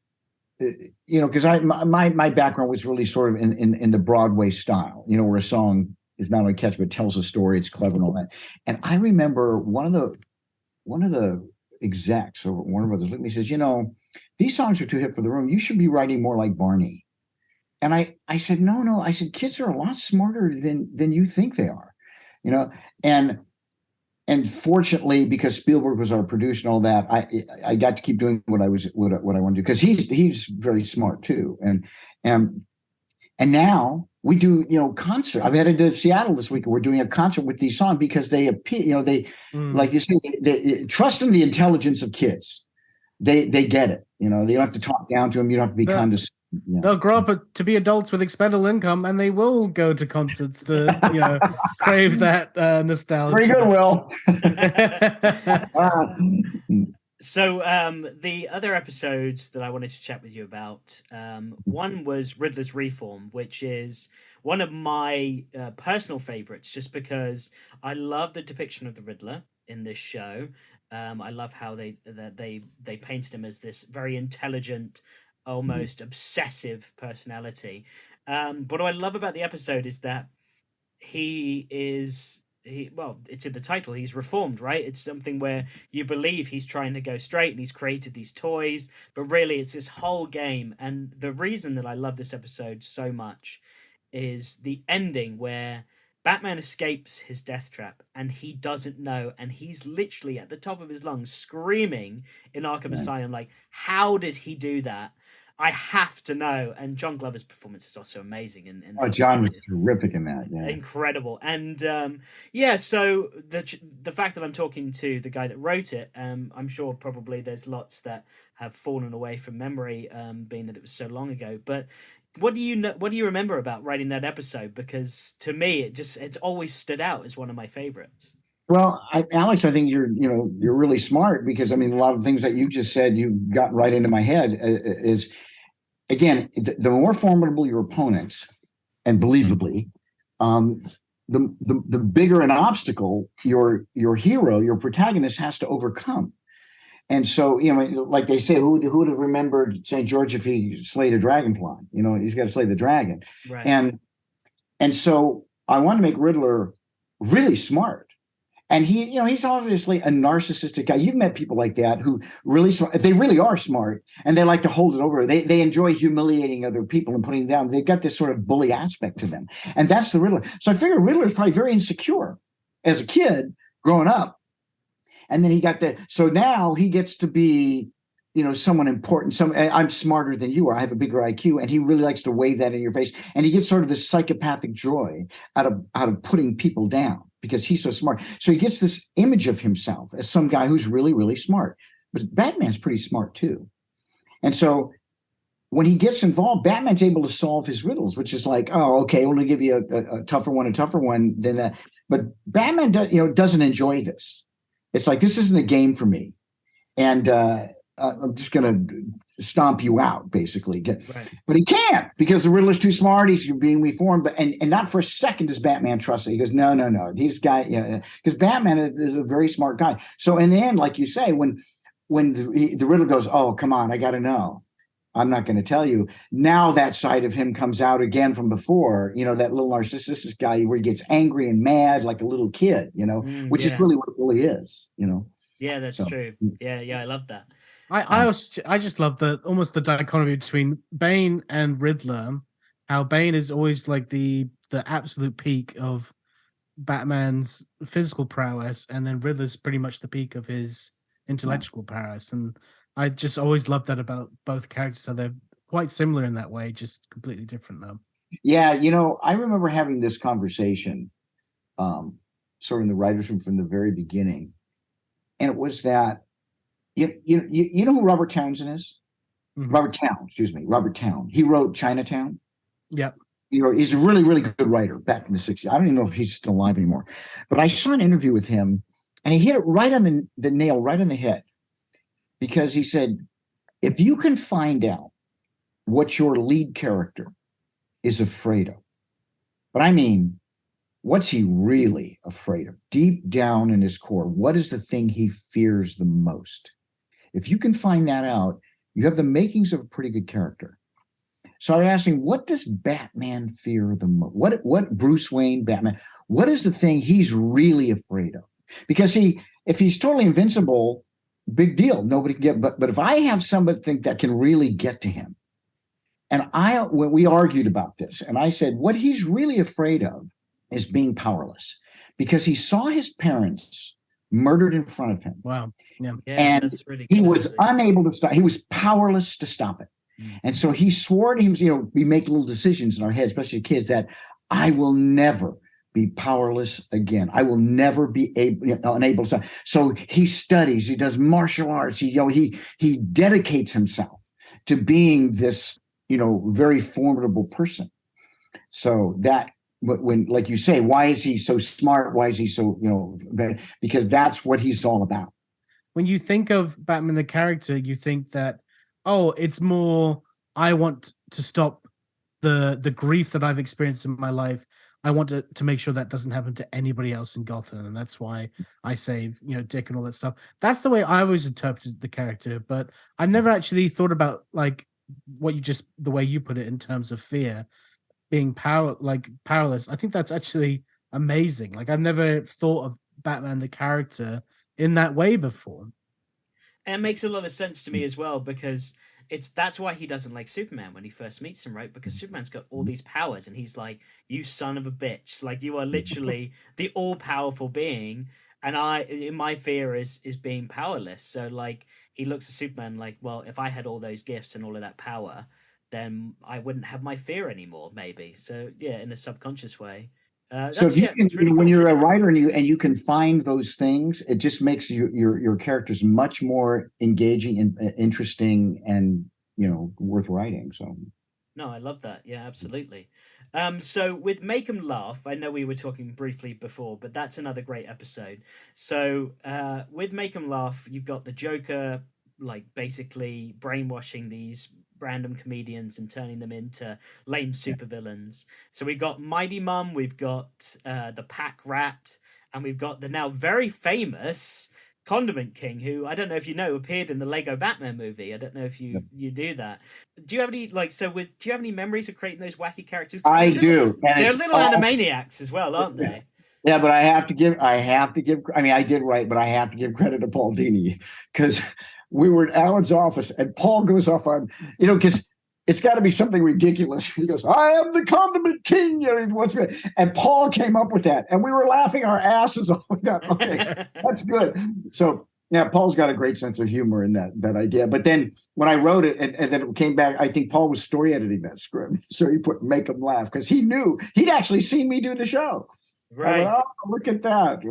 because my background was really sort of in the Broadway style, where a song is not only catchy but tells a story, it's clever and all that. And I remember one of the execs over at Warner Brothers looked at me and says, these songs are too hip for the room. You should be writing more like Barney. And I said, no. I said, kids are a lot smarter than you think they are, And fortunately, because Spielberg was our producer and all that, I got to keep doing what I wanted to do, because he's very smart too. And now we do concert. I've headed to Seattle this week, and we're doing a concert with these songs because they appeal. Like you say, they trust in the intelligence of kids. They get it. They don't have to talk down to them. You don't have to be condescending. Yeah. They'll grow up to be adults with expendable income, and they will go to concerts to crave that nostalgia. Very good, Will. So the other episodes that I wanted to chat with you about, one was Riddler's Reform, which is one of my personal favorites, just because I love the depiction of the Riddler in this show. I love how they painted him as this very intelligent, almost obsessive personality. But what I love about the episode is that it's in the title, he's reformed, right? It's something where you believe he's trying to go straight and he's created these toys, but really it's this whole game. And the reason that I love this episode so much is the ending, where Batman escapes his death trap and he doesn't know, and he's literally at the top of his lungs screaming in Arkham Asylum, like, how did he do that? I have to know. And John Glover's performance is also amazing. John was terrific in that. Yeah. Incredible. And so the fact that I'm talking to the guy that wrote it, I'm sure probably there's lots that have fallen away from memory, being that it was so long ago. But what do you remember about writing that episode? Because to me, it's always stood out as one of my favorites. Well, Alex, I think you're really smart, because a lot of things that you just said, you got right into my head. Is again, the more formidable your opponents, and believably, the bigger an obstacle your hero, your protagonist, has to overcome. And so, like they say, who would have remembered St. George if he slayed a dragonfly? He's got to slay the dragon. Right. And so I want to make Riddler really smart. And he's obviously a narcissistic guy. You've met people like that who they really are smart, and they like to hold it over. They enjoy humiliating other people and putting them down. They've got this sort of bully aspect to them. And that's the Riddler. So I figure Riddler is probably very insecure as a kid growing up. And then so now he gets to be, someone important. I'm smarter than you are. I have a bigger IQ. And he really likes to wave that in your face. And he gets sort of this psychopathic joy out of putting people down because he's so smart. So he gets this image of himself as some guy who's really, really smart. But Batman's pretty smart too. And so when he gets involved, Batman's able to solve his riddles, which is like, oh, okay, we'll give you a tougher one than that. But Batman doesn't enjoy this. It's like, this isn't a game for me. And I'm just going to stomp you out, basically. Right. But he can't because the Riddler's too smart. He's being reformed. And not for a second does Batman trust it. He goes, no. These guys, because Batman is a very smart guy. So in the end, like you say, when the Riddler goes, oh, come on, I got to know. I'm not going to tell you. Now that side of him comes out again from before, that little narcissistic guy where he gets angry and mad like a little kid, which is really what it really is, Yeah, that's true. Yeah, I love that. I just love almost the dichotomy between Bane and Riddler. How Bane is always like the absolute peak of Batman's physical prowess, and then Riddler's pretty much the peak of his intellectual prowess. And I just always love that about both characters. So they're quite similar in that way, just completely different though. Yeah, I remember having this conversation, sort of in the writers' room from the very beginning, and it was that you know who Robert Townsend is? Mm-hmm. Robert Town. He wrote Chinatown. Yep. He's a really, really good writer back in the 60s. I don't even know if he's still alive anymore, but I saw an interview with him, and he hit it right on the nail, right on the head. Because he said, if you can find out what your lead character is afraid of, but I mean, what's he really afraid of? Deep down in his core, what is the thing he fears the most? If you can find that out, you have the makings of a pretty good character. So I asked him, what does Batman fear the most? What Bruce Wayne, Batman, what is the thing he's really afraid of? Because if he's totally invincible, big deal. Nobody can get, but if I have somebody that can really get to him, and when we argued about this, and I said, what he's really afraid of is being powerless because he saw his parents murdered in front of him. Wow. Yeah. And that's really he was unable to stop. He was powerless to stop it. And so he swore to him, we make little decisions in our heads, especially kids, that I will never be powerless again. I will never be unable to. So he studies, he does martial arts, he dedicates himself to being this, very formidable person. So that when, like you say, why is he so smart? Why is he so, because that's what he's all about. When you think of Batman, the character, you think that, oh, it's more, I want to stop the grief that I've experienced in my life. I want to make sure that doesn't happen to anybody else in Gotham, and that's why I save, Dick and all that stuff. That's the way I always interpreted the character, but I've never actually thought about like the way you put it in terms of fear, being powerless. I think that's actually amazing. Like I've never thought of Batman the character in that way before. And it makes a lot of sense to me as well because that's why he doesn't like Superman when he first meets him, right? Because Superman's got all these powers and he's like, you son of a bitch. Like you are literally the all-powerful being. And my fear is being powerless. So like he looks at Superman like, well, if I had all those gifts and all of that power, then I wouldn't have my fear anymore, maybe. So yeah, in a subconscious way. So if when you're a writer and you can find those things, it just makes your characters much more engaging and interesting and worth writing. So no, I love that. Yeah, absolutely. So with Make 'Em Laugh, I know we were talking briefly before, but that's another great episode. So with Make 'Em Laugh, you've got the Joker like basically brainwashing these random comedians and turning them into lame supervillains. So we've got Mighty Mum, we've got the Pack Rat, and we've got the now very famous Condiment King, who I don't know if you know appeared in the Lego Batman movie. I don't know if you do that. Do you have any do you have any memories of creating those wacky characters? I do. They're little animaniacs as well, aren't they? Yeah, but I have to give. I mean, I did write, but I have to give credit to Paul Dini, because we were in Alan's office and Paul goes off on, because it's got to be something ridiculous. He goes, "I am the Condiment King," and Paul came up with that, and we were laughing our asses off. We got, okay, that's good. So yeah, Paul's got a great sense of humor in that idea. But then when I wrote it, and then it came back, I think Paul was story editing that script, so he put "make him laugh" because he knew he'd actually seen me do the show. Right. Went, oh, look at that.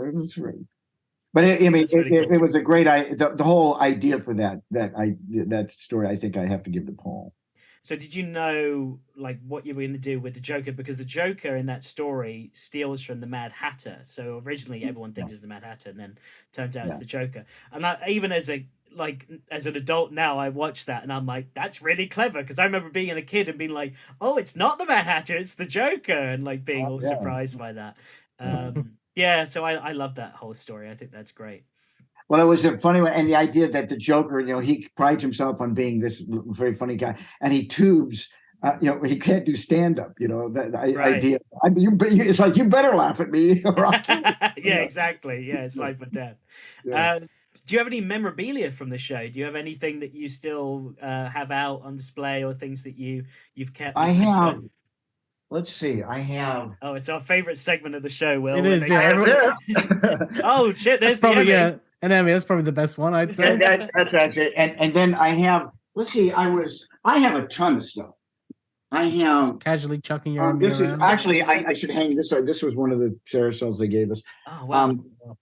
But it was a great idea. The whole idea for that story, I think I have to give to Paul. So did you know what you were going to do with the Joker? Because the Joker in that story steals from the Mad Hatter. So originally everyone thinks it's the Mad Hatter, and then turns out it's the Joker. And even as an adult now, I watch that and I'm like, that's really clever, because I remember being a kid and being like, oh, it's not the Mad Hatter, it's the Joker, and being all surprised by that. Yeah, so I love that whole story. I think that's great. Well, it was a funny one, and the idea that the Joker, he prides himself on being this very funny guy, and he tubes. He can't do stand up. Idea. I mean, it's like, you better laugh at me. Yeah, exactly. Yeah, it's life or death. Yeah. Do you have any memorabilia from the show? Do you have anything that you still have out on display, or things that you've kept? I have. Let's see. I have. Oh, it's our favorite segment of the show, Will. It is. Yeah. Oh shit! There's probably the Emmy. An Emmy. That's probably the best one, I'd say. That's right. And then I have. Let's see. I have a ton of stuff. I have. Just casually chucking your. This is actually. I should hang this. This was one of the carousels they gave us. Oh wow.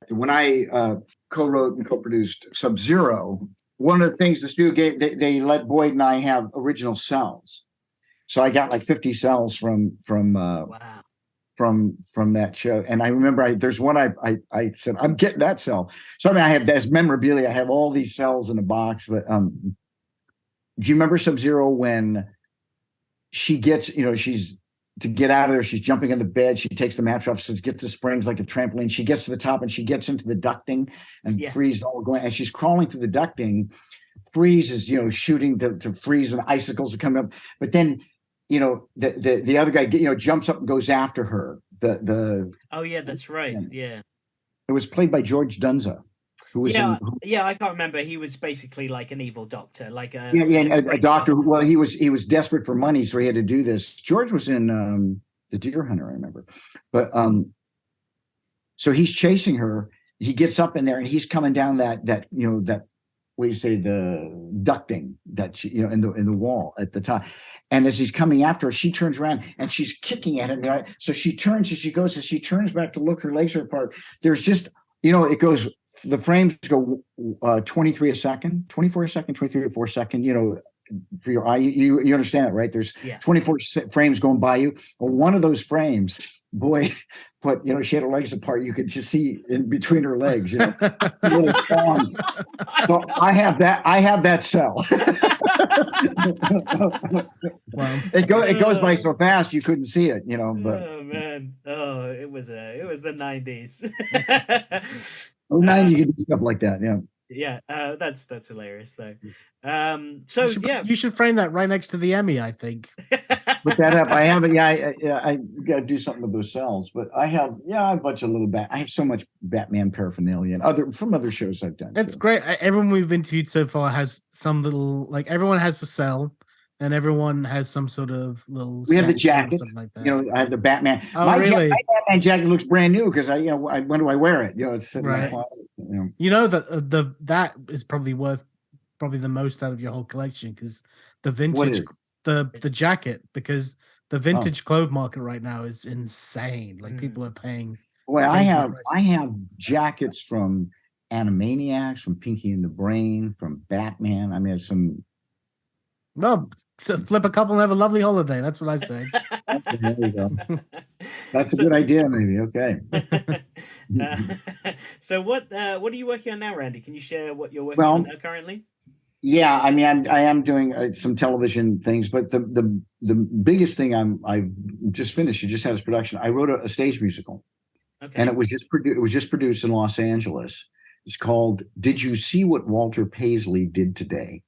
When I co-wrote and co-produced Sub-Zero, one of the things the studio gave, they let Boyd and I have original cells. So I got 50 cells from that show. And I remember there's one I said, I'm getting that cell. So I have as memorabilia. I have all these cells in a box. But do you remember Sub-Zero when she gets, she's to get out of there, she's jumping on the bed, she takes the mattress off, so gets the springs like a trampoline. She gets to the top and she gets into the ducting and freeze all going. And she's crawling through the ducting. Freeze is, shooting to freeze, and icicles are coming up. But then the other guy jumps up and goes after her. Oh yeah, that's right. Yeah, it was played by George Dunza, who was I can't remember. He was basically like an evil doctor, a doctor. Well, he was desperate for money, so he had to do this. George was in The Deer Hunter, I remember. But so he's chasing her. He gets up in there and he's coming down that what do you say, the ducting that she, in the wall at the top. And as he's coming after her, she turns around and she's kicking at him. Right? So she turns as she turns back to look, her legs are apart. There's just, it goes, the frames go 23 a second, 24 a second, 23 or 4 second, for your eye. You understand that, right? There's 24 frames going by you. Well, one of those frames, boy, but she had her legs apart. You could just see in between her legs, really strong. So I have that cell. Wow. It goes by so fast you couldn't see it, but oh man. Oh, it was the 90s. Oh, 90, you could do stuff like that, yeah. Yeah, that's hilarious though. So you should frame that right next to the Emmy, I think. Put that up. I have it. Yeah, I got to do something with those cells. But I have a bunch of little I have so much Batman paraphernalia and from other shows I've done. It's great. Everyone we've interviewed so far has some little, everyone has a cell, and everyone has some sort of little. We have the jacket, something like that. I have the Batman. Oh, my really? My Batman jacket looks brand new because when do I wear it? It's sitting in my closet. That is probably worth the most out of your whole collection, because the vintage, the jacket, because the vintage clothes market right now is insane. People are paying. Well, I have jackets from Animaniacs, from Pinky and the Brain, from Batman. I mean, some. Well, so flip a couple and have a lovely holiday. That's what I say. There you go. That's a good idea, maybe. Okay. So what are you working on now, Randy? Can you share what you're working on now currently? Yeah, I mean, I am doing some television things, but the biggest thing I've just finished. It just had its production. I wrote a stage musical, and it was just produced in Los Angeles. It's called "Did You See What Walter Paisley Did Today?"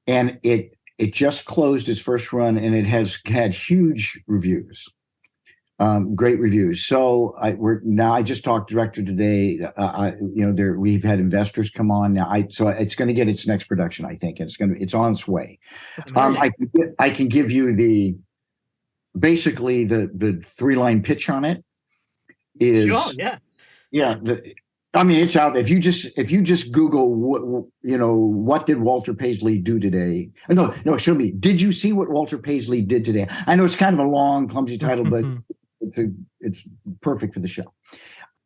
And it just closed its first run, and it has had huge reviews, great reviews. So I just talked director today. We've had investors come on now. So it's going to get its next production, I think. It's on its way. I can give you basically the 3-line pitch on it is sure, yeah. It's out there. If you just Google what did Walter Paisley do today? No, show me. Did you see what Walter Paisley did today? I know it's kind of a long, clumsy title, but it's perfect for the show.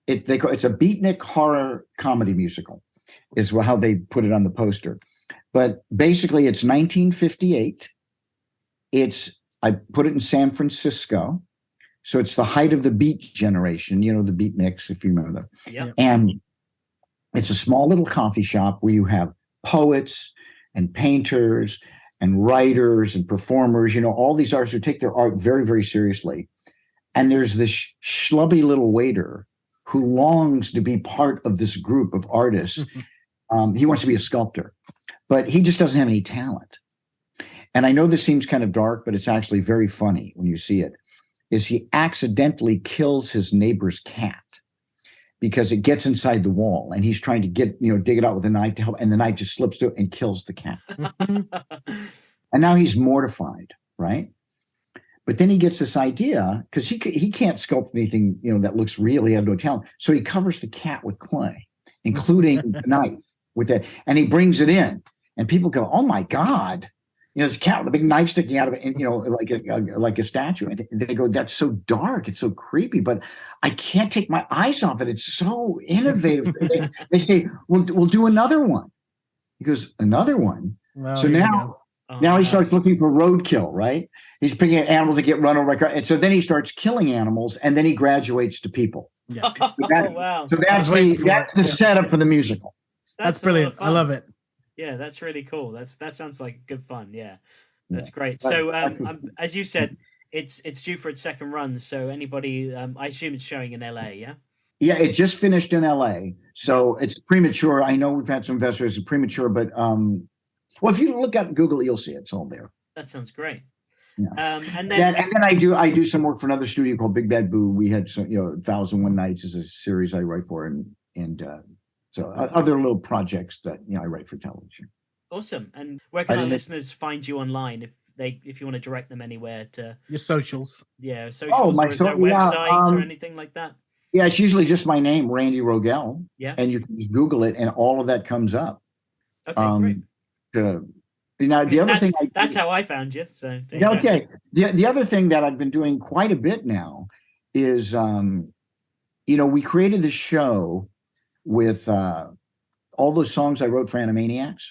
It's a beatnik horror comedy musical, is how they put it on the poster. But basically, it's 1958. I put it in San Francisco. So it's the height of the beat generation, the beatniks, if you remember them. Yeah. And it's a small little coffee shop where you have poets and painters and writers and performers, all these artists who take their art very, very seriously. And there's this schlubby little waiter who longs to be part of this group of artists. He wants to be a sculptor, but he just doesn't have any talent. And I know this seems kind of dark, but it's actually very funny when you see it. Is he accidentally kills his neighbor's cat because it gets inside the wall, and he's trying to dig it out with a knife to help, and the knife just slips through and kills the cat. And now he's mortified, right? But then he gets this idea, because he can't sculpt anything that looks real. He has no talent, so he covers the cat with clay, including the knife with it, and he brings it in, and people go, "Oh my God!" There's a cat with a big knife sticking out of it, like a statue. And they go, "That's so dark. It's so creepy, but I can't take my eyes off it. It's so innovative." They say, we'll do another one. He goes, "Another one?" Well, so now he starts looking for roadkill, right? He's picking at animals that get run over. And so then he starts killing animals, and then he graduates to people. Yeah. Wow. So that's the setup for the musical. That's brilliant. I love it. Yeah, that's really cool. That sounds like good fun. Yeah, that's great. So, as you said, it's due for its second run. So, anybody, I assume it's showing in LA. Yeah. Yeah, it just finished in LA, so it's premature. I know we've had some investors. It's premature, but if you look at Google, you'll see it. It's all there. That sounds great. Yeah. And then I do some work for another studio called Big Bad Boo. We had 1001 Nights is a series I write for, and so other little projects that I write for television. Awesome. And where can our listeners find you online if you want to direct them anywhere to your socials? Yeah, socials. Or is there a website or anything like that? Yeah, it's usually just my name, Randy Rogel. Yeah, and you can just Google it, and all of that comes up. Okay, great. The other thing that's how I found you. So okay. The other thing that I've been doing quite a bit now is we created the show with all those songs I wrote for Animaniacs.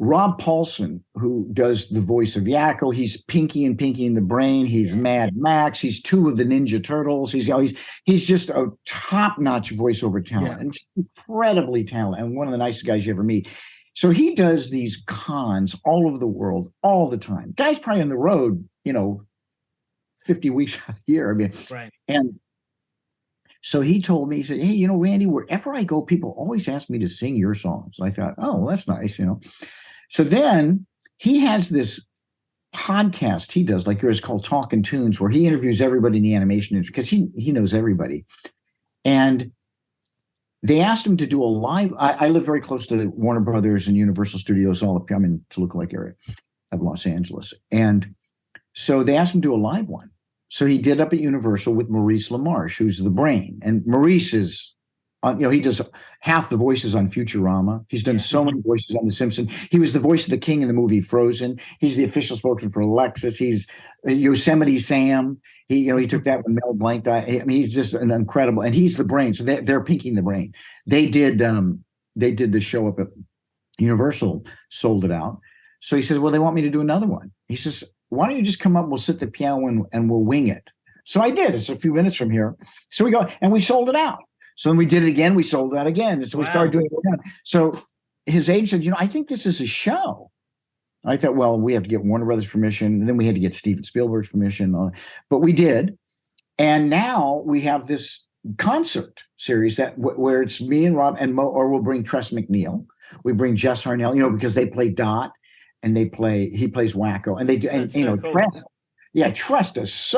Rob Paulson, who does the voice of Yakko, he's Pinky and Pinky in the Brain. He's Mad Max. He's 2 of the Ninja Turtles. He's just a top-notch voiceover talent, and incredibly talented, and one of the nicest guys you ever meet. So he does these cons all over the world all the time. Guy's probably on the road, 50 weeks a year. Right. And so he told me, he said, "Hey, Randy, wherever I go, people always ask me to sing your songs." I thought, oh, well, that's nice, So then he has this podcast he does, like yours, called Talking Tunes, where he interviews everybody in the animation industry, because he knows everybody. And they asked him to do a live. I live very close to Warner Brothers and Universal Studios, all up. I'm in Toluca area of Los Angeles. And so they asked him to do a live one. So he did up at Universal with Maurice LaMarche, who's the brain. And Maurice is, he does half the voices on Futurama. He's done so many voices on The Simpsons. He was the voice of the king in the movie Frozen. He's the official spokesman for Lexus. He's Yosemite Sam. He took that when Mel Blanc died. He's just an incredible, and he's the brain. So they're pinking the brain. They did the show up at Universal, sold it out. So he says, well, they want me to do another one. He says, why don't you just come up, we'll sit at the piano and we'll wing it. So I did. It's a few minutes from here. So we go, and we sold it out. So then we did it again. We sold it out again. So we started doing it again. So his agent said, I think this is a show. I thought, well, we have to get Warner Brothers permission. And then we had to get Steven Spielberg's permission. But we did. And now we have this concert series where it's me and Rob and Mo, or we'll bring Tress McNeil. We bring Jess Harnell, because they play Dot and he plays Wacko, and they do, and so cool. Tress does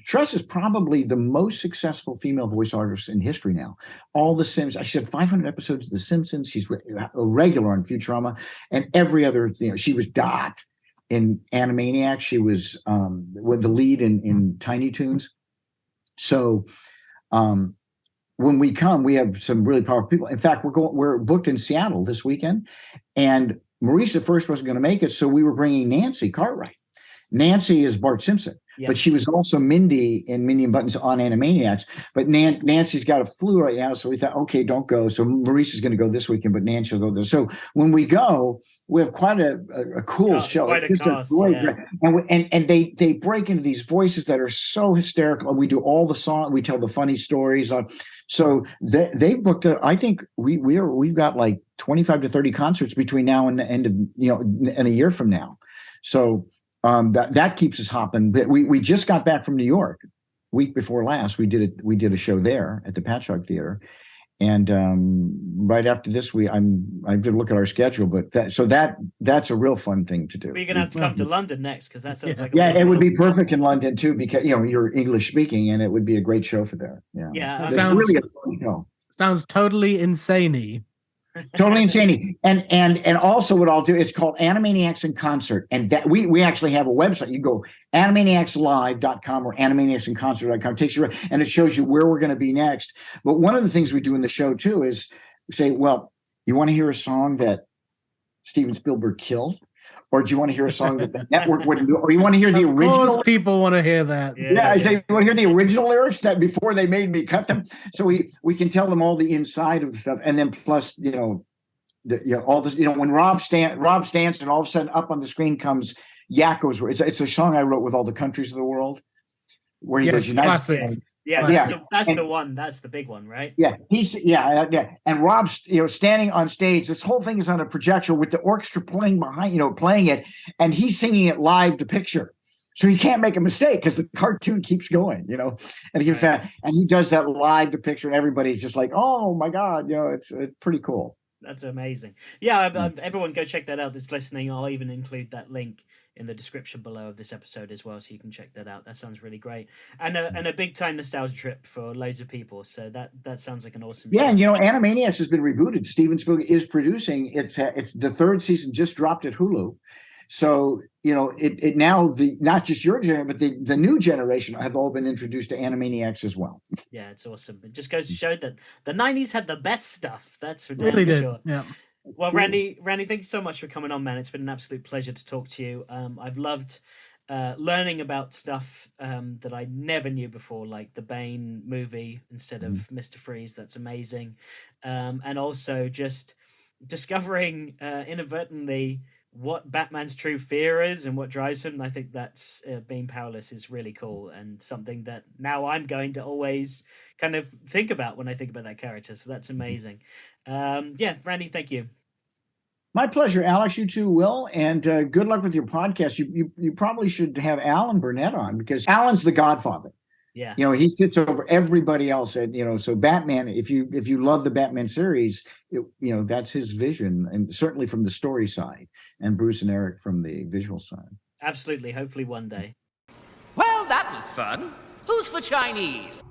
Tress is probably the most successful female voice artist in history now. All the Sims, I said 500 episodes of The Simpsons. She's a regular on Futurama, and every other, she was Dot in Animaniacs. She was with the lead in Tiny Toons. So when we come, we have some really powerful people. In fact, we're booked in Seattle this weekend, and Maurice at first wasn't going to make it, so we were bringing Nancy Cartwright. Nancy is Bart Simpson, but she was also Mindy in Mindy and Buttons on Animaniacs. But Nancy's got a flu right now, so we thought, okay, don't go. So Maurice is going to go this weekend, but Nancy will go there. So when we go, we have quite a cool show. Quite a cast, and they break into these voices that are so hysterical. We do all the song, we tell the funny stories. So they booked. I think we've got like 25 to 30 concerts between now and the end of and a year from now. So. That keeps us hopping. We just got back from New York, week before last. We did a show there at the Patchogue Theater, and right after this, I did look at our schedule, but that's a real fun thing to do. We're gonna have to come to London next, because that sounds like it would be perfect in London too, because you're English speaking, and it would be a great show for there. Yeah, sounds really a fun show. Sounds totally insane-y. Totally insane. And also what I'll do, it's called Animaniacs in Concert. And that we actually have a website. You go animaniacslive.com or animaniacsinconcert.com. It takes you, and it shows you where we're going to be next. But one of the things we do in the show too is say, well, you want to hear a song that Steven Spielberg killed? Or do you want to hear a song that the network wouldn't do? Or you want to hear the original? Of course people want to hear that. I say, you want to hear the original lyrics that before they made me cut them? So we can tell them all the inside of stuff. And then plus, all this, when Rob stands and all of a sudden up on the screen comes Yakko's. It's a song I wrote with all the countries of the world. Where he goes, classic. That's the one. That's the big one, right? Yeah, and Rob's standing on stage. This whole thing is on a projector with the orchestra playing behind, playing it, and he's singing it live to picture, so he can't make a mistake because the cartoon keeps going, and he does that live to picture, and everybody's just like, oh my god, it's pretty cool. That's amazing. Yeah, everyone go check that out that's listening. I'll even include that link in the description below of this episode as well, so you can check that out. That sounds really great, and a big time nostalgia trip for loads of people. So that sounds like an awesome show. And Animaniacs has been rebooted. Steven Spielberg is producing it. It's the third season just dropped at Hulu. So it now not just your generation, but the new generation have all been introduced to Animaniacs as well. Yeah, it's awesome. It just goes to show that the 90s had the best stuff. That's for really did. Sure. Yeah. Well, Randy, thank you so much for coming on, man. It's been an absolute pleasure to talk to you. I've loved learning about stuff that I never knew before, like the Bane movie instead of Mr. Freeze. That's amazing. And also just discovering inadvertently what Batman's true fear is and what drives him. I think that's being powerless is really cool, and something that now I'm going to always kind of think about when I think about that character. So that's amazing. Randy, thank you. My pleasure, Alex. You too, Will, and good luck with your podcast. You probably should have Alan Burnett on, because Alan's the godfather. Yeah, he sits over everybody else. And so Batman, if you love the Batman series, that's his vision, and certainly from the story side, and Bruce and Eric from the visual side. Absolutely. Hopefully one day. Well, that was fun. Who's for Chinese?